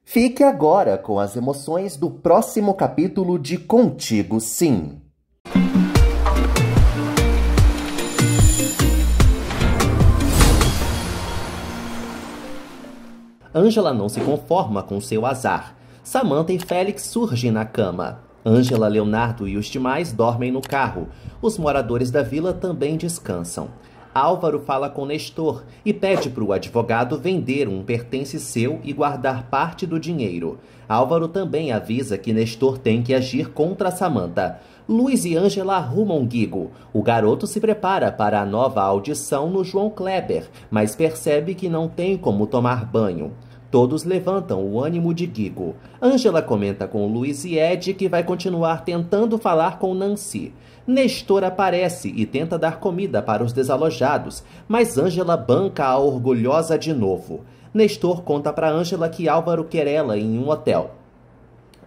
Fique agora com as emoções do próximo capítulo de Contigo Sim. Ângela não se conforma com seu azar. Samantha e Félix surgem na cama. Ângela, Leonardo e os demais dormem no carro. Os moradores da vila também descansam. Álvaro fala com Nestor e pede para o advogado vender um pertence seu e guardar parte do dinheiro. Álvaro também avisa que Nestor tem que agir contra Samantha. Luiz e Ângela arrumam Guigo. O garoto se prepara para a nova audição no João Kleber, mas percebe que não tem como tomar banho. Todos levantam o ânimo de Guigo. Ângela comenta com Luiz e Ed que vai continuar tentando falar com Nancy. Nestor aparece e tenta dar comida para os desalojados, mas Ângela banca a orgulhosa de novo. Nestor conta para Ângela que Álvaro quer ela em um hotel.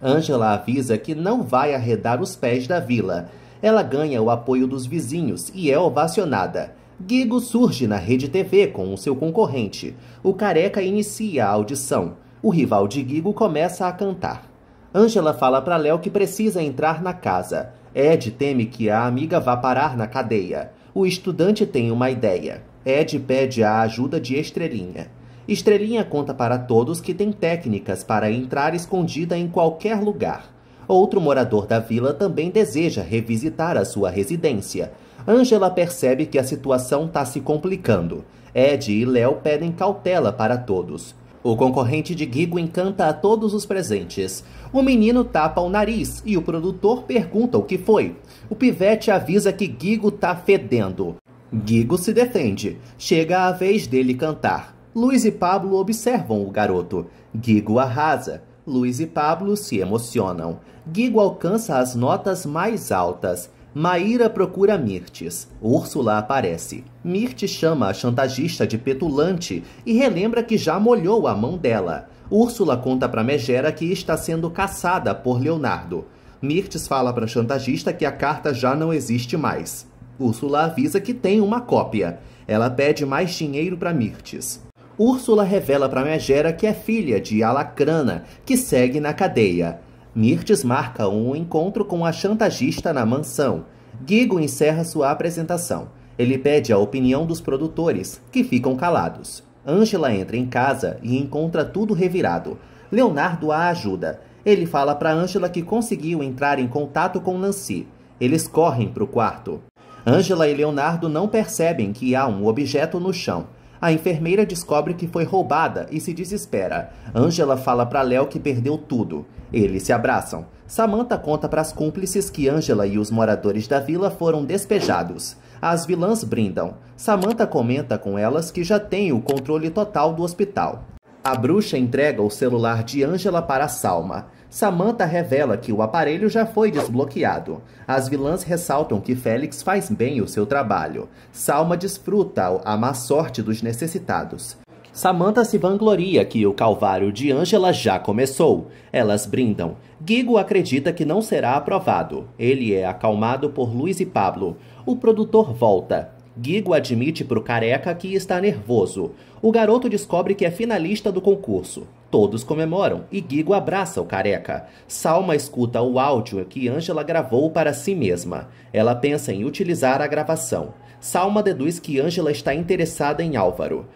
Ângela avisa que não vai arredar os pés da vila. Ela ganha o apoio dos vizinhos e é ovacionada. Guigo surge na Rede TV com o seu concorrente. O Careca inicia a audição. O rival de Guigo começa a cantar. Ângela fala para Léo que precisa entrar na casa. Ed teme que a amiga vá parar na cadeia. O estudante tem uma ideia. Ed pede a ajuda de Estrelinha. Estrelinha conta para todos que tem técnicas para entrar escondida em qualquer lugar. Outro morador da vila também deseja revisitar a sua residência. Ângela percebe que a situação está se complicando. Ed e Léo pedem cautela para todos. O concorrente de Guigo encanta a todos os presentes. O menino tapa o nariz e o produtor pergunta o que foi. O pivete avisa que Guigo tá fedendo. Guigo se defende. Chega a vez dele cantar. Luiz e Pablo observam o garoto. Guigo arrasa. Luiz e Pablo se emocionam. Guigo alcança as notas mais altas. Maíra procura Mirtes. Úrsula aparece. Mirtes chama a chantagista de petulante e relembra que já molhou a mão dela. Úrsula conta para Megera que está sendo caçada por Leonardo. Mirtes fala para a chantagista que a carta já não existe mais. Úrsula avisa que tem uma cópia. Ela pede mais dinheiro para Mirtes. Úrsula revela para Megera que é filha de Alacrana, que segue na cadeia. Mirtes marca um encontro com a chantagista na mansão. Guigo encerra sua apresentação. Ele pede a opinião dos produtores, que ficam calados. Ângela entra em casa e encontra tudo revirado. Leonardo a ajuda. Ele fala para Ângela que conseguiu entrar em contato com Nancy. Eles correm para o quarto. Ângela e Leonardo não percebem que há um objeto no chão. A enfermeira descobre que foi roubada e se desespera. Ângela fala para Léo que perdeu tudo. Eles se abraçam. Samantha conta para as cúmplices que Ângela e os moradores da vila foram despejados. As vilãs brindam. Samantha comenta com elas que já tem o controle total do hospital. A bruxa entrega o celular de Ângela para Salma. Samantha revela que o aparelho já foi desbloqueado. As vilãs ressaltam que Félix faz bem o seu trabalho. Salma desfruta a má sorte dos necessitados. Samantha se vangloria que o calvário de Ângela já começou. Elas brindam. Guigo acredita que não será aprovado. Ele é acalmado por Luiz e Pablo. O produtor volta. Guigo admite para o Careca que está nervoso. O garoto descobre que é finalista do concurso. Todos comemoram e Guigo abraça o Careca. Salma escuta o áudio que Ângela gravou para si mesma. Ela pensa em utilizar a gravação. Salma deduz que Ângela está interessada em Álvaro.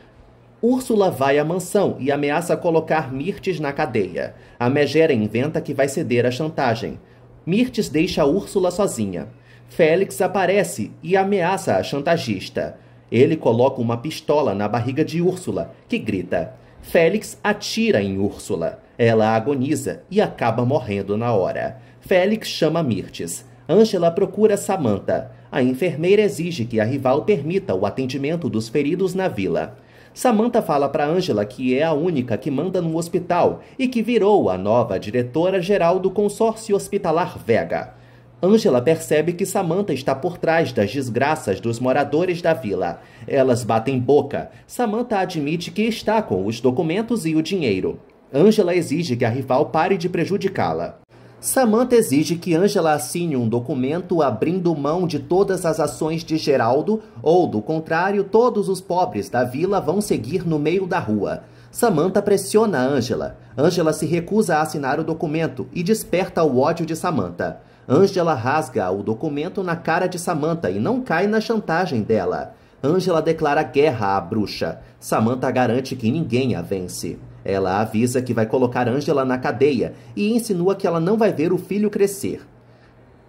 Úrsula vai à mansão e ameaça colocar Mirtes na cadeia. A Megera inventa que vai ceder à chantagem. Mirtes deixa Úrsula sozinha. Félix aparece e ameaça a chantagista. Ele coloca uma pistola na barriga de Úrsula, que grita. Félix atira em Úrsula. Ela agoniza e acaba morrendo na hora. Félix chama Mirtes. Ângela procura Samantha. A enfermeira exige que a rival permita o atendimento dos feridos na vila. Samantha fala para Ângela que é a única que manda no hospital e que virou a nova diretora-geral do consórcio hospitalar Vega. Ângela percebe que Samantha está por trás das desgraças dos moradores da vila. Elas batem boca. Samantha admite que está com os documentos e o dinheiro. Ângela exige que a rival pare de prejudicá-la. Samantha exige que Ângela assine um documento abrindo mão de todas as ações de Geraldo, ou, do contrário, todos os pobres da vila vão seguir no meio da rua. Samantha pressiona Angela. Angela se recusa a assinar o documento e desperta o ódio de Samantha. Angela rasga o documento na cara de Samantha e não cai na chantagem dela. Angela declara guerra à bruxa. Samantha garante que ninguém a vence. Ela avisa que vai colocar Angela na cadeia e insinua que ela não vai ver o filho crescer.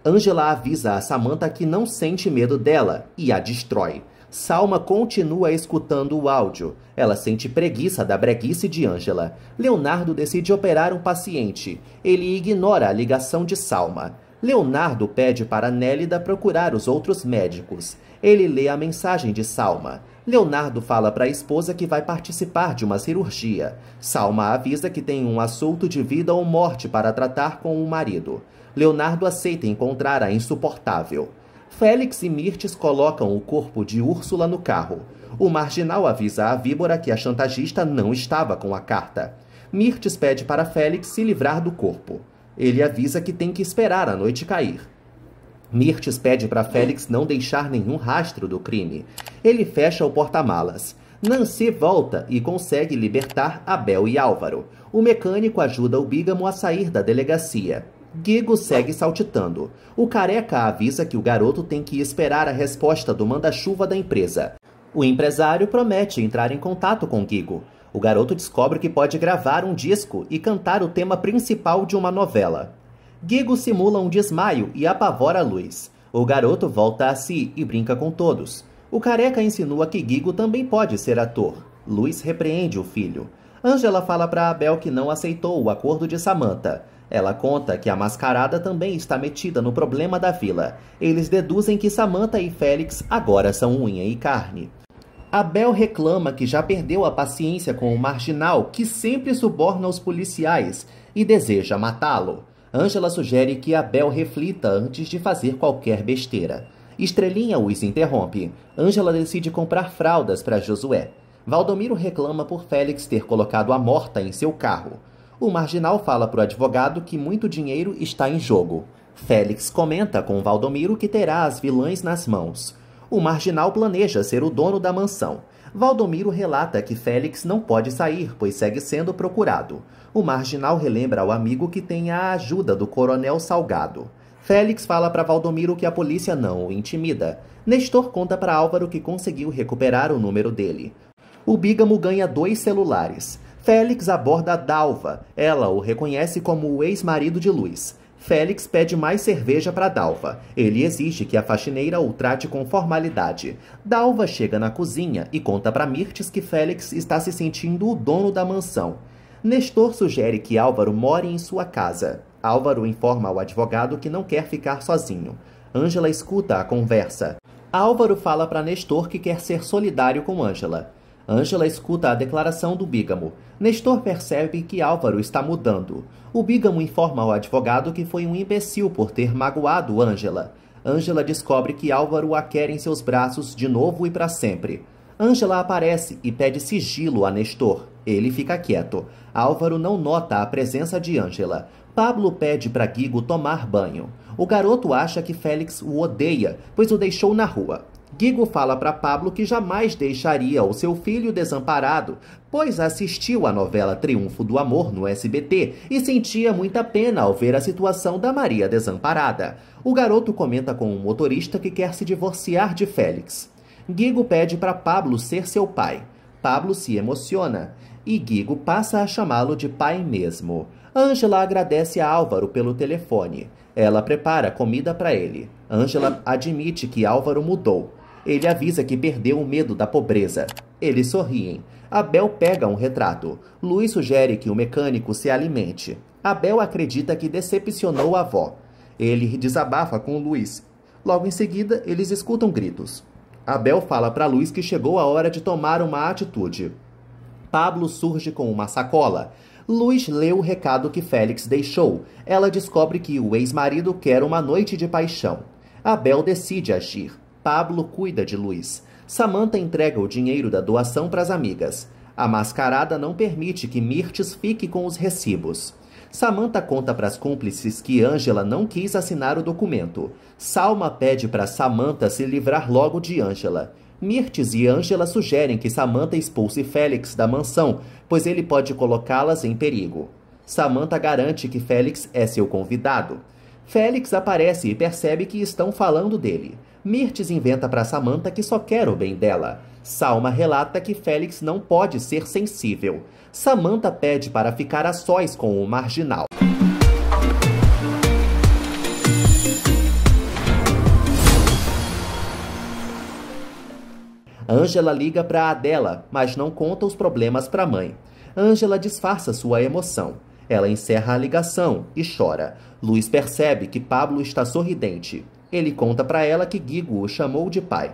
Angela avisa a Samantha que não sente medo dela e a destrói. Salma continua escutando o áudio. Ela sente preguiça da breguice de Angela. Leonardo decide operar um paciente. Ele ignora a ligação de Salma. Leonardo pede para Nélida procurar os outros médicos. Ele lê a mensagem de Salma. Leonardo fala para a esposa que vai participar de uma cirurgia. Salma avisa que tem um assunto de vida ou morte para tratar com o marido. Leonardo aceita encontrar a insuportável. Félix e Mirtes colocam o corpo de Úrsula no carro. O marginal avisa a víbora que a chantagista não estava com a carta. Mirtes pede para Félix se livrar do corpo. Ele avisa que tem que esperar a noite cair. Mirtes pede para Félix não deixar nenhum rastro do crime. Ele fecha o porta-malas. Nancy volta e consegue libertar Abel e Álvaro. O mecânico ajuda o Bígamo a sair da delegacia. Guigo segue saltitando. O careca avisa que o garoto tem que esperar a resposta do manda-chuva da empresa. O empresário promete entrar em contato com Guigo. O garoto descobre que pode gravar um disco e cantar o tema principal de uma novela. Guigo simula um desmaio e apavora Luiz. O garoto volta a si e brinca com todos. O careca insinua que Guigo também pode ser ator. Luiz repreende o filho. Angela fala para Abel que não aceitou o acordo de Samantha. Ela conta que a mascarada também está metida no problema da vila. Eles deduzem que Samantha e Félix agora são unha e carne. Abel reclama que já perdeu a paciência com o marginal, que sempre suborna os policiais, e deseja matá-lo. Angela sugere que Abel reflita antes de fazer qualquer besteira. Estrelinha os interrompe. Angela decide comprar fraldas para Josué. Valdomiro reclama por Félix ter colocado a morta em seu carro. O marginal fala para o advogado que muito dinheiro está em jogo. Félix comenta com Valdomiro que terá as vilãs nas mãos. O marginal planeja ser o dono da mansão. Valdomiro relata que Félix não pode sair, pois segue sendo procurado. O marginal relembra ao amigo que tem a ajuda do coronel Salgado. Félix fala para Valdomiro que a polícia não o intimida. Nestor conta para Álvaro que conseguiu recuperar o número dele. O Bígamo ganha 2 celulares. Félix aborda Dalva. Ela o reconhece como o ex-marido de Luiz. Félix pede mais cerveja para Dalva. Ele exige que a faxineira o trate com formalidade. Dalva chega na cozinha e conta para Mirtes que Félix está se sentindo o dono da mansão. Nestor sugere que Álvaro more em sua casa. Álvaro informa ao advogado que não quer ficar sozinho. Ângela escuta a conversa. Álvaro fala para Nestor que quer ser solidário com Ângela. Ângela escuta a declaração do Bígamo. Nestor percebe que Álvaro está mudando. O Bígamo informa ao advogado que foi um imbecil por ter magoado Ângela. Ângela descobre que Álvaro a quer em seus braços de novo e para sempre. Ângela aparece e pede sigilo a Nestor. Ele fica quieto. Álvaro não nota a presença de Ângela. Pablo pede para Guigo tomar banho. O garoto acha que Félix o odeia, pois o deixou na rua. Guigo fala para Pablo que jamais deixaria o seu filho desamparado, pois assistiu à novela Triunfo do Amor no SBT e sentia muita pena ao ver a situação da Maria desamparada. O garoto comenta com um motorista que quer se divorciar de Félix. Guigo pede para Pablo ser seu pai. Pablo se emociona e Guigo passa a chamá-lo de pai mesmo. Ângela agradece a Álvaro pelo telefone. Ela prepara comida para ele. Ângela admite que Álvaro mudou. Ele avisa que perdeu o medo da pobreza. Eles sorriem. Abel pega um retrato. Luiz sugere que o mecânico se alimente. Abel acredita que decepcionou a avó. Ele desabafa com Luiz. Logo em seguida, eles escutam gritos. Abel fala para Luiz que chegou a hora de tomar uma atitude. Pablo surge com uma sacola. Luiz lê o recado que Félix deixou. Ela descobre que o ex-marido quer uma noite de paixão. Abel decide agir. Pablo cuida de Luiz. Samantha entrega o dinheiro da doação para as amigas. A mascarada não permite que Mirtes fique com os recibos. Samantha conta para as cúmplices que Ângela não quis assinar o documento. Salma pede para Samantha se livrar logo de Ângela. Mirtes e Angela sugerem que Samantha expulse Félix da mansão, pois ele pode colocá-las em perigo. Samantha garante que Félix é seu convidado. Félix aparece e percebe que estão falando dele. Mirtes inventa para Samantha que só quer o bem dela. Salma relata que Félix não pode ser sensível. Samantha pede para ficar a sós com o marginal. Angela liga para Adela, mas não conta os problemas para a mãe. Angela disfarça sua emoção. Ela encerra a ligação e chora. Luiz percebe que Pablo está sorridente. Ele conta para ela que Guigo o chamou de pai.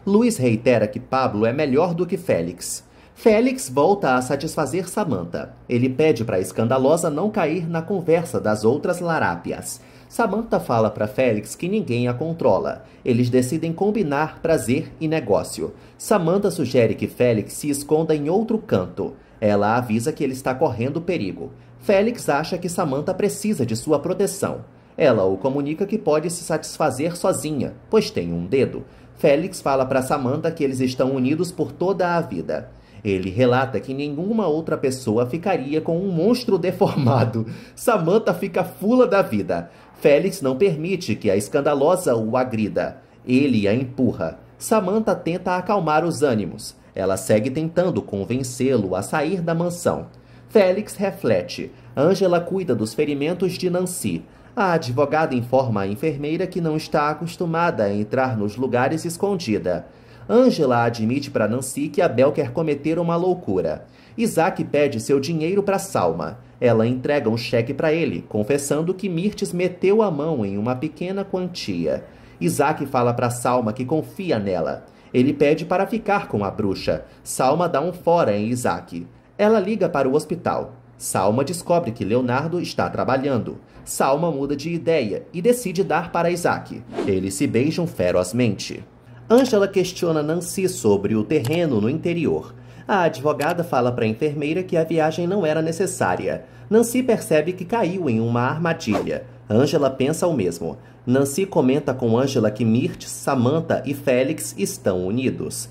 Luiz reitera que Pablo é melhor do que Félix. Félix volta a satisfazer Samantha. Ele pede para a escandalosa não cair na conversa das outras larápias. Samantha fala para Félix que ninguém a controla. Eles decidem combinar prazer e negócio. Samantha sugere que Félix se esconda em outro canto. Ela avisa que ele está correndo perigo. Félix acha que Samantha precisa de sua proteção. Ela o comunica que pode se satisfazer sozinha, pois tem um dedo. Félix fala para Samantha que eles estão unidos por toda a vida. Ele relata que nenhuma outra pessoa ficaria com um monstro deformado. Samantha fica fula da vida. Félix não permite que a escandalosa o agrida. Ele a empurra. Samantha tenta acalmar os ânimos. Ela segue tentando convencê-lo a sair da mansão. Félix reflete. Angela cuida dos ferimentos de Nancy. A advogada informa a enfermeira que não está acostumada a entrar nos lugares escondida. Angela admite para Nancy que Abel quer cometer uma loucura. Isaac pede seu dinheiro para Salma. Ela entrega um cheque para ele, confessando que Mirtes meteu a mão em uma pequena quantia. Isaac fala para Salma que confia nela. Ele pede para ficar com a bruxa. Salma dá um fora em Isaac. Ela liga para o hospital. Salma descobre que Leonardo está trabalhando. Salma muda de ideia e decide dar para Isaac. Eles se beijam ferozmente. Angela questiona Nancy sobre o terreno no interior. A advogada fala para a enfermeira que a viagem não era necessária. Nancy percebe que caiu em uma armadilha. Angela pensa o mesmo. Nancy comenta com Angela que Mirtes, Samantha e Félix estão unidos.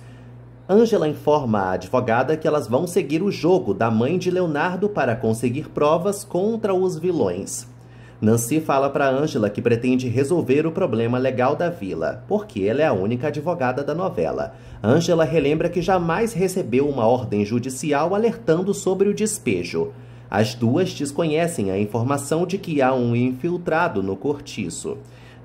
Angela informa a advogada que elas vão seguir o jogo da mãe de Leonardo para conseguir provas contra os vilões. Nancy fala para Angela que pretende resolver o problema legal da vila, porque ela é a única advogada da novela. Angela relembra que jamais recebeu uma ordem judicial alertando sobre o despejo. As duas desconhecem a informação de que há um infiltrado no cortiço.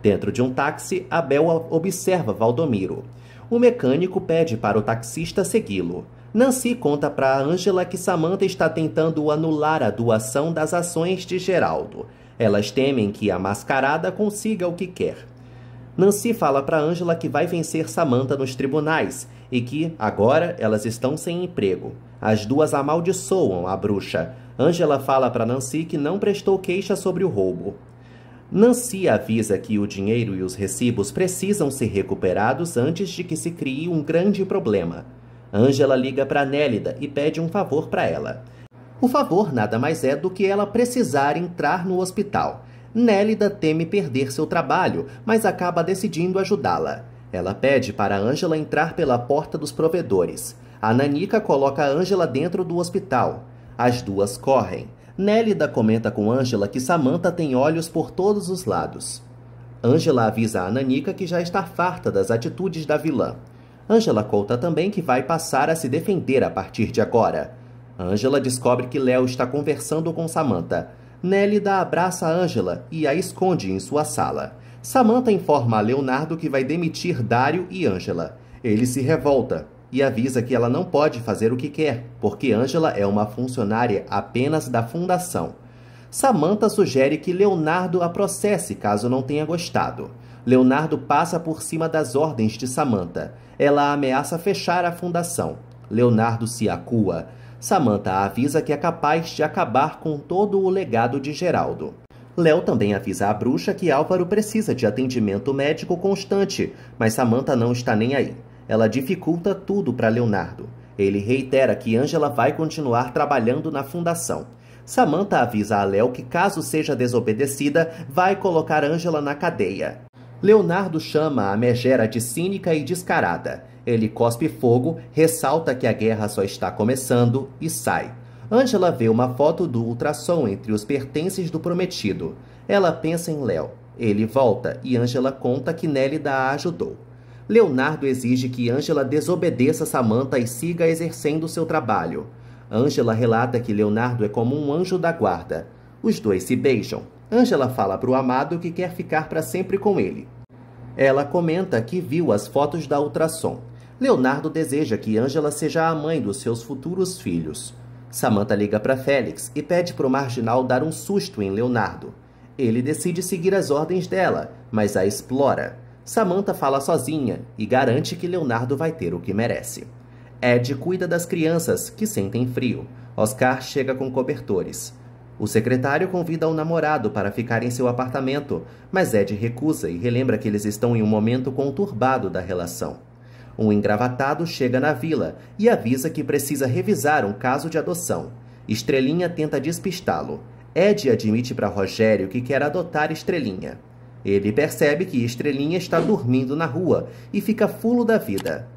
Dentro de um táxi, Abel observa Valdomiro. O mecânico pede para o taxista segui-lo. Nancy conta para Angela que Samantha está tentando anular a doação das ações de Geraldo. Elas temem que a mascarada consiga o que quer. Nancy fala para Angela que vai vencer Samantha nos tribunais e que, agora, elas estão sem emprego. As duas amaldiçoam a bruxa. Angela fala para Nancy que não prestou queixa sobre o roubo. Nancy avisa que o dinheiro e os recibos precisam ser recuperados antes de que se crie um grande problema. Angela liga para Nélida e pede um favor para ela. O favor nada mais é do que ela precisar entrar no hospital. Nélida teme perder seu trabalho, mas acaba decidindo ajudá-la. Ela pede para Angela entrar pela porta dos provedores. A Nanica coloca Angela dentro do hospital. As duas correm. Nélida comenta com Angela que Samantha tem olhos por todos os lados. Angela avisa a Nanica que já está farta das atitudes da vilã. Angela conta também que vai passar a se defender a partir de agora. Angela descobre que Léo está conversando com Samantha. Nélida abraça Angela e a esconde em sua sala. Samantha informa a Leonardo que vai demitir Dário e Angela. Ele se revolta e avisa que ela não pode fazer o que quer, porque Angela é uma funcionária apenas da fundação. Samantha sugere que Leonardo a processe caso não tenha gostado. Leonardo passa por cima das ordens de Samantha. Ela ameaça fechar a fundação. Leonardo se acua. Samantha avisa que é capaz de acabar com todo o legado de Geraldo. Léo também avisa a bruxa que Álvaro precisa de atendimento médico constante, mas Samantha não está nem aí. Ela dificulta tudo para Leonardo. Ele reitera que Angela vai continuar trabalhando na fundação. Samantha avisa a Léo que, caso seja desobedecida, vai colocar Angela na cadeia. Leonardo chama a megera de cínica e descarada. Ele cospe fogo, ressalta que a guerra só está começando e sai. Ângela vê uma foto do ultrassom entre os pertences do prometido. Ela pensa em Léo. Ele volta e Ângela conta que Nélida a ajudou. Leonardo exige que Ângela desobedeça Samantha e siga exercendo seu trabalho. Ângela relata que Leonardo é como um anjo da guarda. Os dois se beijam. Ângela fala para o amado que quer ficar para sempre com ele. Ela comenta que viu as fotos da ultrassom. Leonardo deseja que Ângela seja a mãe dos seus futuros filhos. Samantha liga para Félix e pede para o marginal dar um susto em Leonardo. Ele decide seguir as ordens dela, mas a explora. Samantha fala sozinha e garante que Leonardo vai ter o que merece. Ed cuida das crianças, que sentem frio. Oscar chega com cobertores. O secretário convida o namorado para ficar em seu apartamento, mas Ed recusa e relembra que eles estão em um momento conturbado da relação. Um engravatado chega na vila e avisa que precisa revisar um caso de adoção. Estrelinha tenta despistá-lo. Ed admite para Rogério que quer adotar Estrelinha. Ele percebe que Estrelinha está dormindo na rua e fica fulo da vida.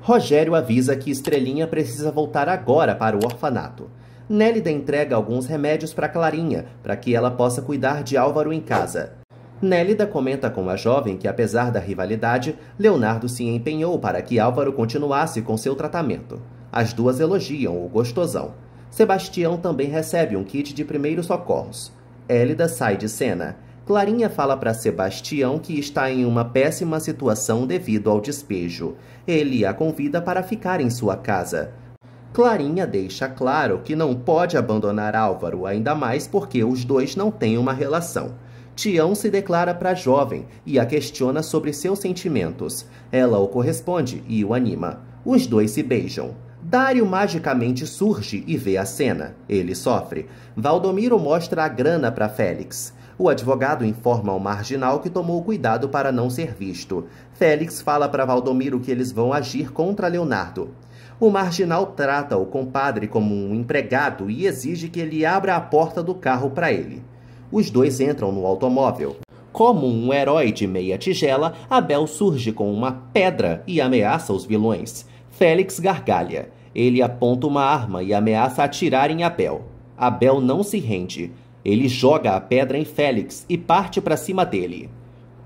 Rogério avisa que Estrelinha precisa voltar agora para o orfanato. Nélida entrega alguns remédios para Clarinha, para que ela possa cuidar de Álvaro em casa. Nélida comenta com a jovem que, apesar da rivalidade, Leonardo se empenhou para que Álvaro continuasse com seu tratamento. As duas elogiam o gostosão. Sebastião também recebe um kit de primeiros socorros. Élida sai de cena. Clarinha fala para Sebastião que está em uma péssima situação devido ao despejo. Ele a convida para ficar em sua casa. Clarinha deixa claro que não pode abandonar Álvaro, ainda mais porque os dois não têm uma relação. Tião se declara para a jovem e a questiona sobre seus sentimentos. Ela o corresponde e o anima. Os dois se beijam. Dário magicamente surge e vê a cena. Ele sofre. Valdomiro mostra a grana para Félix. O advogado informa ao marginal que tomou cuidado para não ser visto. Félix fala para Valdomiro que eles vão agir contra Leonardo. O marginal trata o compadre como um empregado e exige que ele abra a porta do carro para ele. Os dois entram no automóvel. Como um herói de meia tigela, Abel surge com uma pedra e ameaça os vilões. Félix gargalha. Ele aponta uma arma e ameaça atirar em Abel. Abel não se rende. Ele joga a pedra em Félix e parte para cima dele.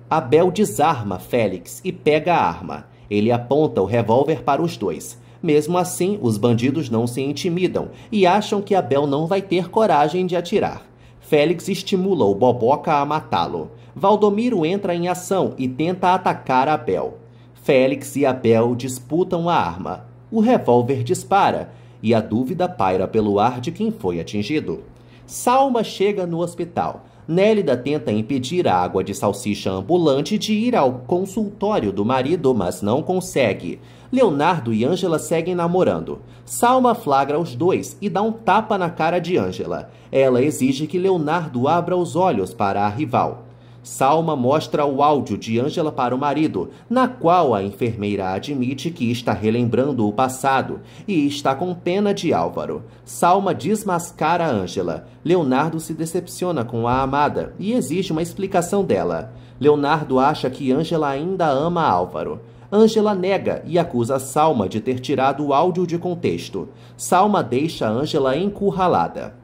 Abel desarma Félix e pega a arma. Ele aponta o revólver para os dois. Mesmo assim, os bandidos não se intimidam e acham que Abel não vai ter coragem de atirar. Félix estimula o Boboca a matá-lo. Valdomiro entra em ação e tenta atacar Abel. Félix e Abel disputam a arma. O revólver dispara e a dúvida paira pelo ar de quem foi atingido. Salma chega no hospital. Nélida tenta impedir a água de salsicha ambulante de ir ao consultório do marido, mas não consegue. Leonardo e Ângela seguem namorando. Salma flagra os dois e dá um tapa na cara de Ângela. Ela exige que Leonardo abra os olhos para a rival. Salma mostra o áudio de Ângela para o marido, na qual a enfermeira admite que está relembrando o passado e está com pena de Álvaro. Salma desmascara Ângela. Leonardo se decepciona com a amada e exige uma explicação dela. Leonardo acha que Ângela ainda ama Álvaro. Ângela nega e acusa Salma de ter tirado o áudio de contexto. Salma deixa Ângela encurralada.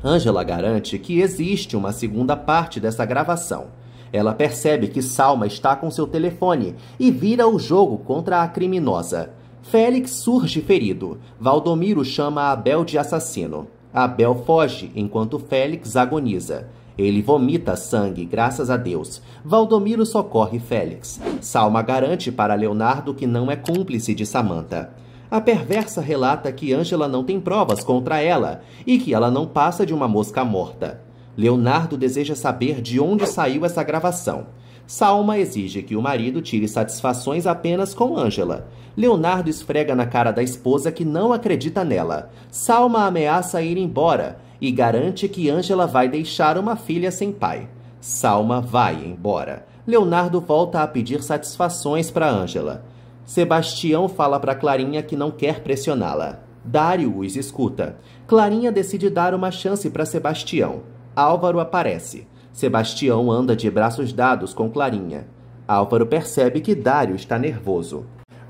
Ângela garante que existe uma segunda parte dessa gravação. Ela percebe que Salma está com seu telefone e vira o jogo contra a criminosa. Félix surge ferido. Valdomiro chama Abel de assassino. Abel foge enquanto Félix agoniza. Ele vomita sangue, graças a Deus. Valdomiro socorre Félix. Salma garante para Leonardo que não é cúmplice de Samantha. A perversa relata que Ângela não tem provas contra ela e que ela não passa de uma mosca morta. Leonardo deseja saber de onde saiu essa gravação. Salma exige que o marido tire satisfações apenas com Ângela. Leonardo esfrega na cara da esposa que não acredita nela. Salma ameaça ir embora e garante que Ângela vai deixar uma filha sem pai. Salma vai embora. Leonardo volta a pedir satisfações para Ângela. Sebastião fala para Clarinha que não quer pressioná-la. Dário os escuta. Clarinha decide dar uma chance para Sebastião. Álvaro aparece. Sebastião anda de braços dados com Clarinha. Álvaro percebe que Dário está nervoso.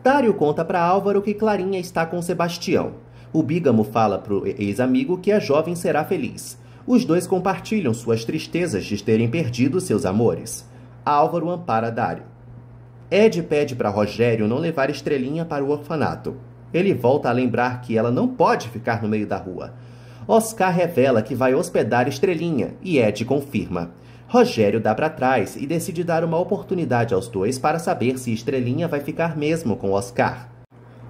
Dário conta para Álvaro que Clarinha está com Sebastião. O bígamo fala pro ex-amigo que a jovem será feliz. Os dois compartilham suas tristezas de terem perdido seus amores. Álvaro ampara Dário. Ed pede para Rogério não levar Estrelinha para o orfanato. Ele volta a lembrar que ela não pode ficar no meio da rua. Oscar revela que vai hospedar Estrelinha e Ed confirma. Rogério dá para trás e decide dar uma oportunidade aos dois para saber se Estrelinha vai ficar mesmo com Oscar.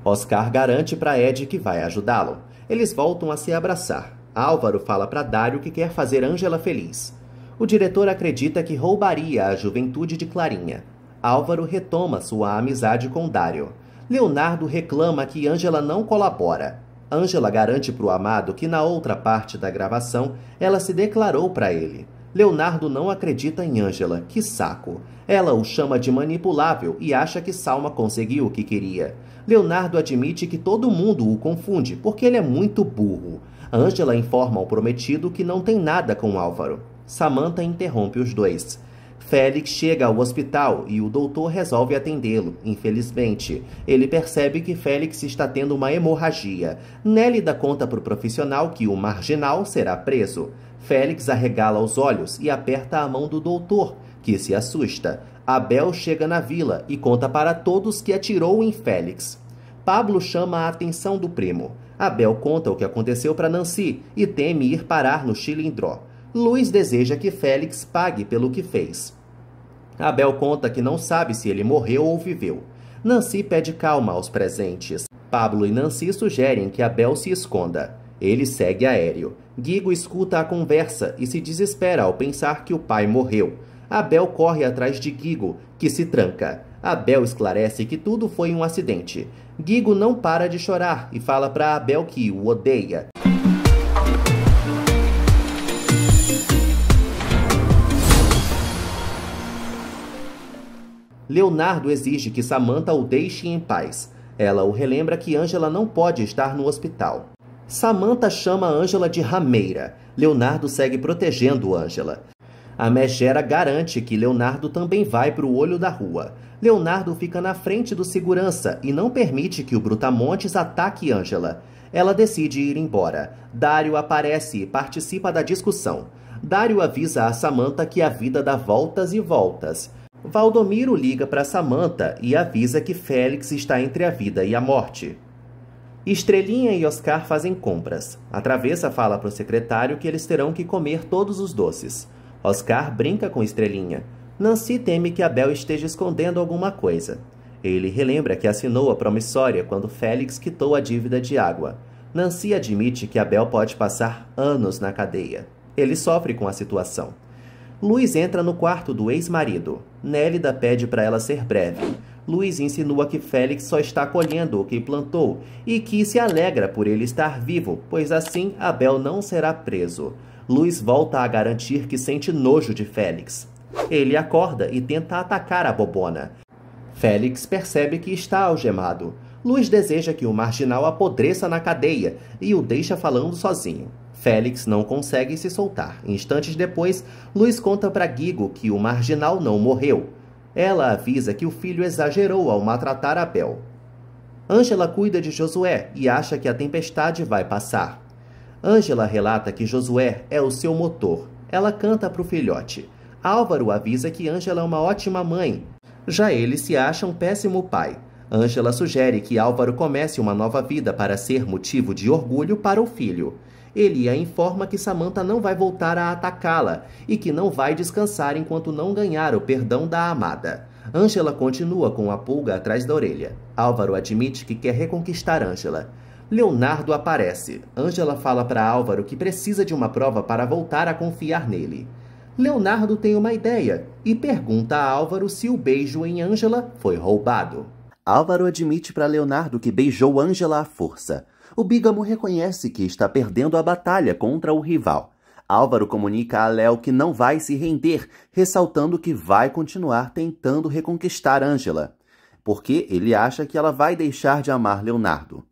Oscar garante para Ed que vai ajudá-lo. Eles voltam a se abraçar. Álvaro fala para Dário que quer fazer Ângela feliz. O diretor acredita que roubaria a juventude de Clarinha. Álvaro retoma sua amizade com Dário. Leonardo reclama que Ângela não colabora. Ângela garante para o amado que na outra parte da gravação ela se declarou para ele. Leonardo não acredita em Ângela, que saco. Ela o chama de manipulável e acha que Salma conseguiu o que queria. Leonardo admite que todo mundo o confunde, porque ele é muito burro. Ângela informa ao prometido que não tem nada com Álvaro. Samantha interrompe os dois. Félix chega ao hospital e o doutor resolve atendê-lo, infelizmente. Ele percebe que Félix está tendo uma hemorragia. Nélida conta para o profissional que o marginal será preso. Félix arregala os olhos e aperta a mão do doutor, que se assusta. Abel chega na vila e conta para todos que atirou em Félix. Pablo chama a atenção do primo. Abel conta o que aconteceu para Nancy e teme ir parar no Chilindró. Luiz deseja que Félix pague pelo que fez. Abel conta que não sabe se ele morreu ou viveu. Nancy pede calma aos presentes. Pablo e Nancy sugerem que Abel se esconda. Ele segue aéreo. Guigo escuta a conversa e se desespera ao pensar que o pai morreu. Abel corre atrás de Guigo, que se tranca. Abel esclarece que tudo foi um acidente. Guigo não para de chorar e fala para Abel que o odeia. Leonardo exige que Samantha o deixe em paz. Ela o relembra que Ângela não pode estar no hospital. Samantha chama Ângela de rameira. Leonardo segue protegendo Ângela. A megera garante que Leonardo também vai para o olho da rua. Leonardo fica na frente do segurança e não permite que o Brutamontes ataque Ângela. Ela decide ir embora. Dário aparece e participa da discussão. Dário avisa a Samantha que a vida dá voltas e voltas. Valdomiro liga para Samantha e avisa que Félix está entre a vida e a morte. Estrelinha e Oscar fazem compras. A Travessa fala para o secretário que eles terão que comer todos os doces. Oscar brinca com Estrelinha. Nancy teme que Abel esteja escondendo alguma coisa. Ele relembra que assinou a promissória quando Félix quitou a dívida de água. Nancy admite que Abel pode passar anos na cadeia. Ele sofre com a situação. Luiz entra no quarto do ex-marido. Nélida pede para ela ser breve. Luiz insinua que Félix só está colhendo o que plantou e que se alegra por ele estar vivo, pois assim Abel não será preso. Luiz volta a garantir que sente nojo de Félix. Ele acorda e tenta atacar a bobona. Félix percebe que está algemado. Luiz deseja que o marginal apodreça na cadeia e o deixa falando sozinho. Félix não consegue se soltar. Instantes depois, Luiz conta para Guigo que o marginal não morreu. Ela avisa que o filho exagerou ao maltratar Abel. Ângela cuida de Josué e acha que a tempestade vai passar. Ângela relata que Josué é o seu motor. Ela canta para o filhote. Álvaro avisa que Ângela é uma ótima mãe. Já ele se acha um péssimo pai. Ângela sugere que Álvaro comece uma nova vida para ser motivo de orgulho para o filho. Ele a informa que Samantha não vai voltar a atacá-la e que não vai descansar enquanto não ganhar o perdão da amada. Ângela continua com a pulga atrás da orelha. Álvaro admite que quer reconquistar Ângela. Leonardo aparece. Ângela fala para Álvaro que precisa de uma prova para voltar a confiar nele. Leonardo tem uma ideia e pergunta a Álvaro se o beijo em Ângela foi roubado. Álvaro admite para Leonardo que beijou Ângela à força. O bígamo reconhece que está perdendo a batalha contra o rival. Álvaro comunica a Léo que não vai se render, ressaltando que vai continuar tentando reconquistar Ângela, porque ele acha que ela vai deixar de amar Leonardo.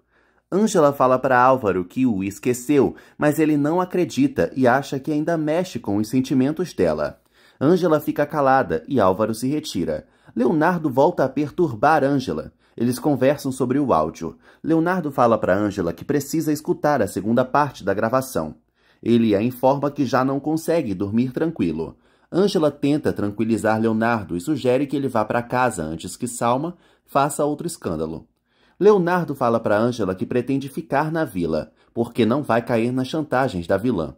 Ângela fala para Álvaro que o esqueceu, mas ele não acredita e acha que ainda mexe com os sentimentos dela. Ângela fica calada e Álvaro se retira. Leonardo volta a perturbar Ângela. Eles conversam sobre o áudio. Leonardo fala para Ângela que precisa escutar a segunda parte da gravação. Ele a informa que já não consegue dormir tranquilo. Ângela tenta tranquilizar Leonardo e sugere que ele vá para casa antes que Salma faça outro escândalo. Leonardo fala para Ângela que pretende ficar na vila, porque não vai cair nas chantagens da vilã.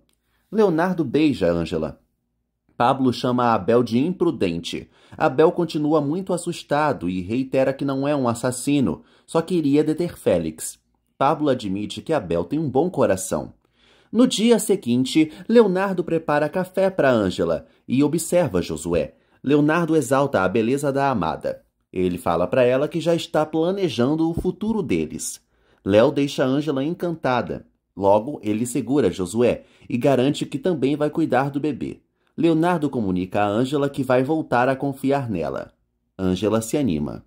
Leonardo beija Ângela. Pablo chama Abel de imprudente. Abel continua muito assustado e reitera que não é um assassino, só queria deter Félix. Pablo admite que Abel tem um bom coração. No dia seguinte, Leonardo prepara café para Ângela e observa Josué. Leonardo exalta a beleza da amada. Ele fala para ela que já está planejando o futuro deles. Léo deixa Ângela encantada. Logo, ele segura Josué e garante que também vai cuidar do bebê. Leonardo comunica a Ângela que vai voltar a confiar nela. Ângela se anima.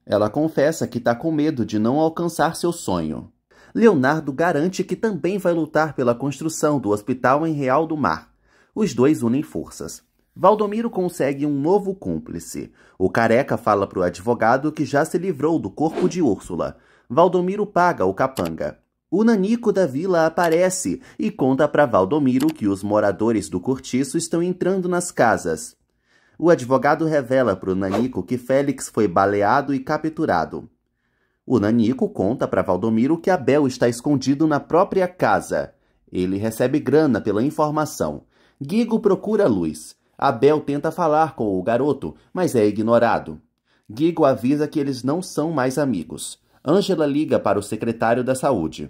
Ela confessa que está com medo de não alcançar seu sonho. Leonardo garante que também vai lutar pela construção do hospital em Real do Mar. Os dois unem forças. Valdomiro consegue um novo cúmplice. O careca fala para o advogado que já se livrou do corpo de Úrsula. Valdomiro paga o capanga. O nanico da vila aparece e conta para Valdomiro que os moradores do cortiço estão entrando nas casas. O advogado revela para o nanico que Félix foi baleado e capturado. O nanico conta para Valdomiro que Abel está escondido na própria casa. Ele recebe grana pela informação. Guigo procura luz. Abel tenta falar com o garoto, mas é ignorado. Guigo avisa que eles não são mais amigos. Ângela liga para o secretário da saúde.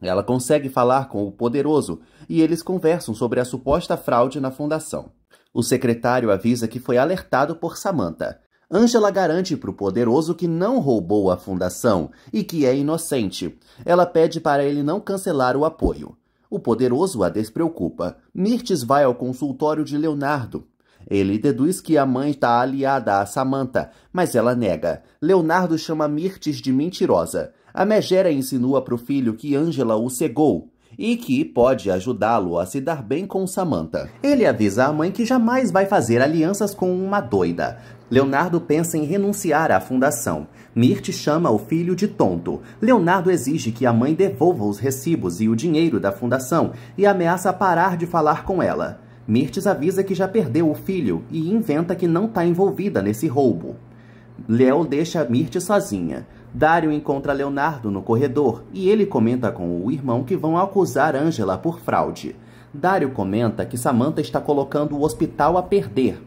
Ela consegue falar com o poderoso e eles conversam sobre a suposta fraude na fundação. O secretário avisa que foi alertado por Samantha. Ângela garante para o poderoso que não roubou a fundação e que é inocente. Ela pede para ele não cancelar o apoio. O poderoso a despreocupa. Mirtes vai ao consultório de Leonardo. Ele deduz que a mãe está aliada a Samantha, mas ela nega. Leonardo chama Mirtes de mentirosa. A megera insinua para o filho que Ângela o cegou e que pode ajudá-lo a se dar bem com Samantha. Ele avisa a mãe que jamais vai fazer alianças com uma doida. Leonardo pensa em renunciar à fundação. Mirtes chama o filho de tonto. Leonardo exige que a mãe devolva os recibos e o dinheiro da fundação e ameaça parar de falar com ela. Mirtes avisa que já perdeu o filho e inventa que não está envolvida nesse roubo. Léo deixa Mirtes sozinha. Dário encontra Leonardo no corredor e ele comenta com o irmão que vão acusar Ângela por fraude. Dário comenta que Samantha está colocando o hospital a perder.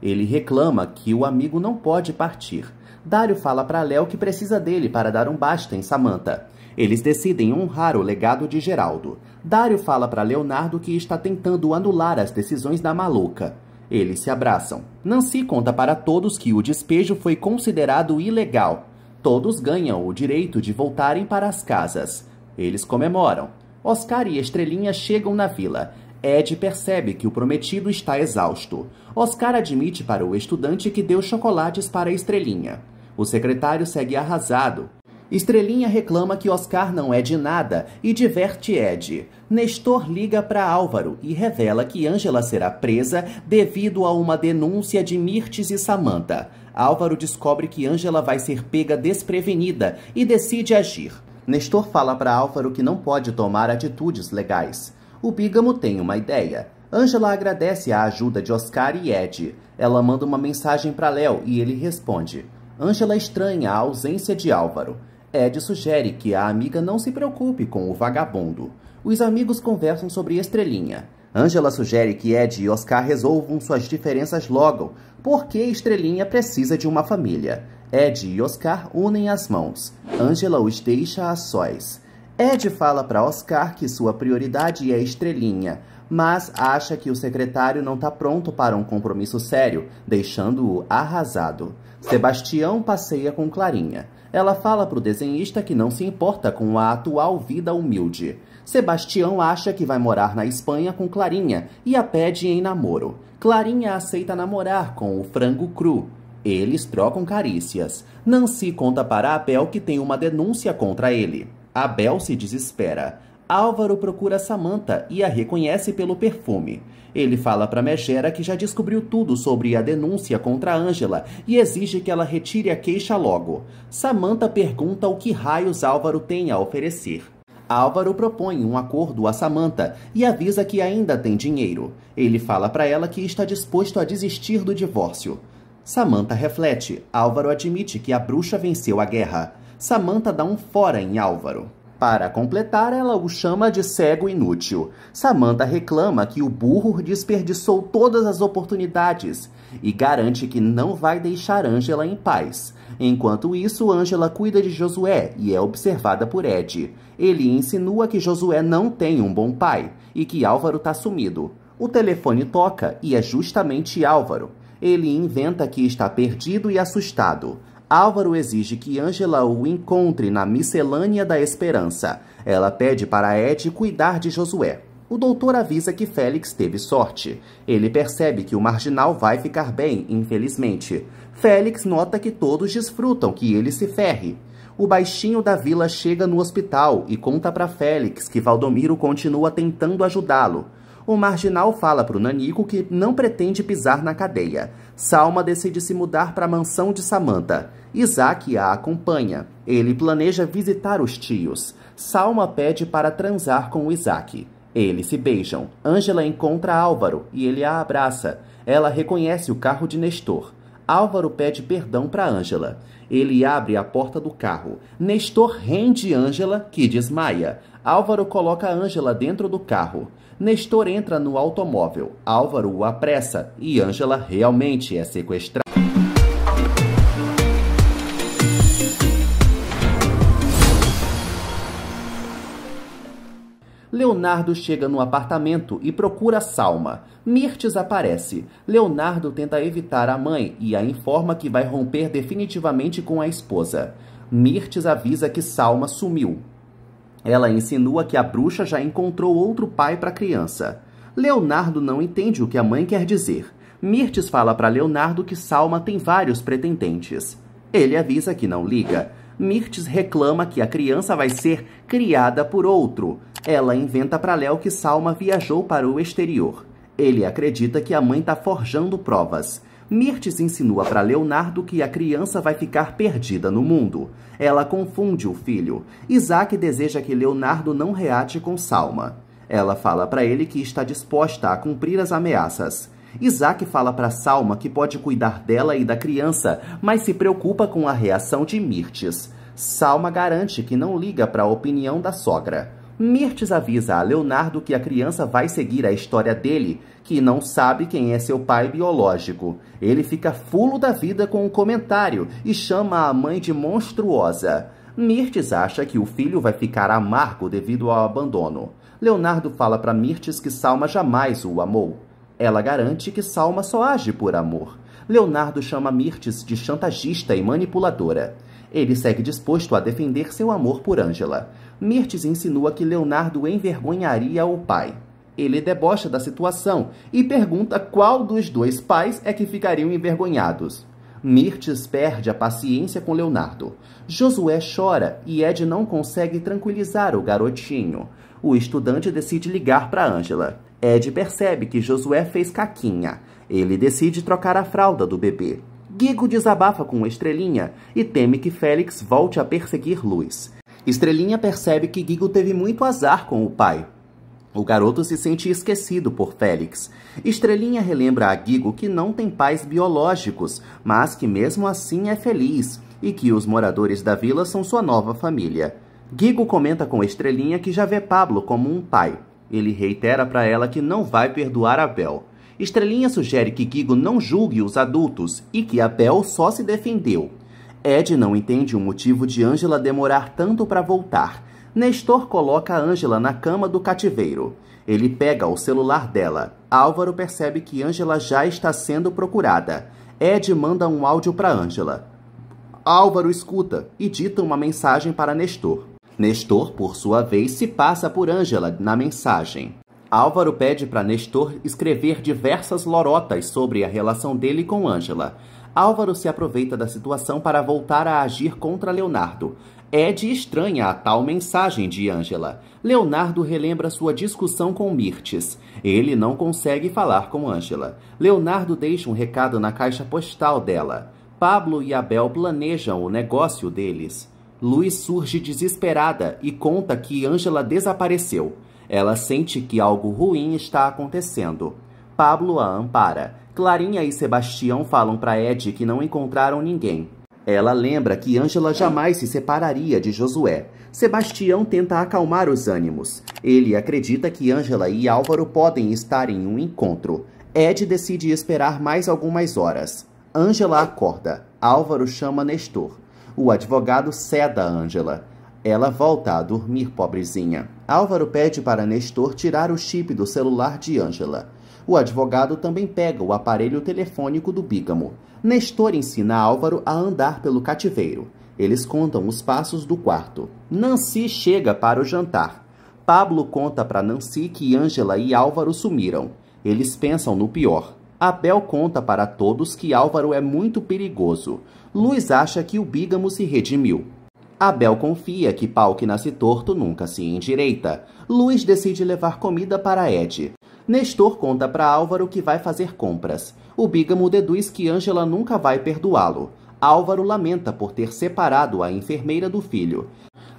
Ele reclama que o amigo não pode partir. Dário fala para Léo que precisa dele para dar um basta em Samantha. Eles decidem honrar o legado de Geraldo. Dário fala para Leonardo que está tentando anular as decisões da maluca. Eles se abraçam. Nancy conta para todos que o despejo foi considerado ilegal. Todos ganham o direito de voltarem para as casas. Eles comemoram. Oscar e Estrelinha chegam na vila. Ed percebe que o prometido está exausto. Oscar admite para o estudante que deu chocolates para Estrelinha. O secretário segue arrasado. Estrelinha reclama que Oscar não é de nada e diverte Ed. Nestor liga para Álvaro e revela que Ângela será presa devido a uma denúncia de Mirtes e Samantha. Álvaro descobre que Ângela vai ser pega desprevenida e decide agir. Nestor fala para Álvaro que não pode tomar atitudes legais. O Bígamo tem uma ideia. Ângela agradece a ajuda de Oscar e Ed. Ela manda uma mensagem para Léo e ele responde. Ângela estranha a ausência de Álvaro. Ed sugere que a amiga não se preocupe com o vagabundo. Os amigos conversam sobre Estrelinha. Ângela sugere que Ed e Oscar resolvam suas diferenças logo, porque Estrelinha precisa de uma família. Ed e Oscar unem as mãos. Ângela os deixa a sós. Ed fala para Oscar que sua prioridade é Estrelinha, mas acha que o secretário não está pronto para um compromisso sério, deixando-o arrasado. Sebastião passeia com Clarinha. Ela fala para o desenhista que não se importa com a atual vida humilde. Sebastião acha que vai morar na Espanha com Clarinha e a pede em namoro. Clarinha aceita namorar com o frango cru. Eles trocam carícias. Nancy conta para Abel que tem uma denúncia contra ele. Abel se desespera. Álvaro procura Samantha e a reconhece pelo perfume. Ele fala para Megera que já descobriu tudo sobre a denúncia contra Ângela e exige que ela retire a queixa logo. Samantha pergunta o que raios Álvaro tem a oferecer. Álvaro propõe um acordo a Samantha e avisa que ainda tem dinheiro. Ele fala para ela que está disposto a desistir do divórcio. Samantha reflete. Álvaro admite que a bruxa venceu a guerra. Samantha dá um fora em Álvaro. Para completar, ela o chama de cego inútil. Samantha reclama que o burro desperdiçou todas as oportunidades e garante que não vai deixar Ângela em paz. Enquanto isso, Ângela cuida de Josué e é observada por Ed. Ele insinua que Josué não tem um bom pai e que Álvaro está sumido. O telefone toca e é justamente Álvaro. Ele inventa que está perdido e assustado. Álvaro exige que Ângela o encontre na Miscelânea da Esperança. Ela pede para Ed cuidar de Josué. O doutor avisa que Félix teve sorte. Ele percebe que o marginal vai ficar bem, infelizmente. Félix nota que todos desfrutam que ele se ferre. O baixinho da vila chega no hospital e conta para Félix que Valdomiro continua tentando ajudá-lo. O marginal fala para o Nanico que não pretende pisar na cadeia. Salma decide se mudar para a mansão de Samantha. Isaac a acompanha. Ele planeja visitar os tios. Salma pede para transar com Isaac. Eles se beijam. Ângela encontra Álvaro e ele a abraça. Ela reconhece o carro de Nestor. Álvaro pede perdão para Ângela. Ele abre a porta do carro. Nestor rende Ângela, que desmaia. Álvaro coloca Ângela dentro do carro. Nestor entra no automóvel. Álvaro o apressa e Ângela realmente é sequestrada. Leonardo chega no apartamento e procura Salma. Mirtes aparece. Leonardo tenta evitar a mãe e a informa que vai romper definitivamente com a esposa. Mirtes avisa que Salma sumiu. Ela insinua que a bruxa já encontrou outro pai para a criança. Leonardo não entende o que a mãe quer dizer. Mirtes fala para Leonardo que Salma tem vários pretendentes. Ele avisa que não liga. Mirtes reclama que a criança vai ser criada por outro. Ela inventa para Léo que Salma viajou para o exterior. Ele acredita que a mãe está forjando provas. Mirtes insinua para Leonardo que a criança vai ficar perdida no mundo. Ela confunde o filho. Isaac deseja que Leonardo não reate com Salma. Ela fala para ele que está disposta a cumprir as ameaças. Isaac fala para Salma que pode cuidar dela e da criança, mas se preocupa com a reação de Mirtes. Salma garante que não liga para a opinião da sogra. Mirtes avisa a Leonardo que a criança vai seguir a história dele, que não sabe quem é seu pai biológico. Ele fica fulo da vida com o comentário e chama a mãe de monstruosa. Mirtes acha que o filho vai ficar amargo devido ao abandono. Leonardo fala para Mirtes que Salma jamais o amou. Ela garante que Salma só age por amor. Leonardo chama Mirtes de chantagista e manipuladora. Ele segue disposto a defender seu amor por Ângela. Mirtes insinua que Leonardo envergonharia o pai. Ele debocha da situação e pergunta qual dos dois pais é que ficariam envergonhados. Mirtes perde a paciência com Leonardo. Josué chora e Ed não consegue tranquilizar o garotinho. O estudante decide ligar para Ângela. Ed percebe que Josué fez caquinha. Ele decide trocar a fralda do bebê. Guigo desabafa com Estrelinha e teme que Félix volte a perseguir Luz. Estrelinha percebe que Guigo teve muito azar com o pai. O garoto se sente esquecido por Félix. Estrelinha relembra a Guigo que não tem pais biológicos, mas que mesmo assim é feliz e que os moradores da vila são sua nova família. Guigo comenta com Estrelinha que já vê Pablo como um pai. Ele reitera para ela que não vai perdoar Abel. Estrelinha sugere que Guigo não julgue os adultos e que Abel só se defendeu. Ed não entende o motivo de Ângela demorar tanto para voltar. Nestor coloca Ângela na cama do cativeiro. Ele pega o celular dela. Álvaro percebe que Ângela já está sendo procurada. Ed manda um áudio para Ângela. Álvaro escuta e dita uma mensagem para Nestor. Nestor, por sua vez, se passa por Ângela na mensagem. Álvaro pede para Nestor escrever diversas lorotas sobre a relação dele com Ângela. Álvaro se aproveita da situação para voltar a agir contra Leonardo. Ed estranha a tal mensagem de Ângela. Leonardo relembra sua discussão com Mirtes. Ele não consegue falar com Ângela. Leonardo deixa um recado na caixa postal dela. Pablo e Abel planejam o negócio deles. Luz surge desesperada e conta que Ângela desapareceu. Ela sente que algo ruim está acontecendo. Pablo a ampara. Clarinha e Sebastião falam para Ed que não encontraram ninguém. Ela lembra que Ângela jamais se separaria de Josué. Sebastião tenta acalmar os ânimos. Ele acredita que Ângela e Álvaro podem estar em um encontro. Ed decide esperar mais algumas horas. Ângela acorda. Álvaro chama Nestor. O advogado ceda a Ângela. Ela volta a dormir, pobrezinha. Álvaro pede para Nestor tirar o chip do celular de Ângela. O advogado também pega o aparelho telefônico do bígamo. Nestor ensina Álvaro a andar pelo cativeiro. Eles contam os passos do quarto. Nancy chega para o jantar. Pablo conta para Nancy que Ângela e Álvaro sumiram. Eles pensam no pior. Abel conta para todos que Álvaro é muito perigoso. Luz acha que o bígamo se redimiu. Abel confia que pau que nasce torto nunca se endireita. Luz decide levar comida para Ed. Nestor conta para Álvaro que vai fazer compras. O bígamo deduz que Ângela nunca vai perdoá-lo. Álvaro lamenta por ter separado a enfermeira do filho.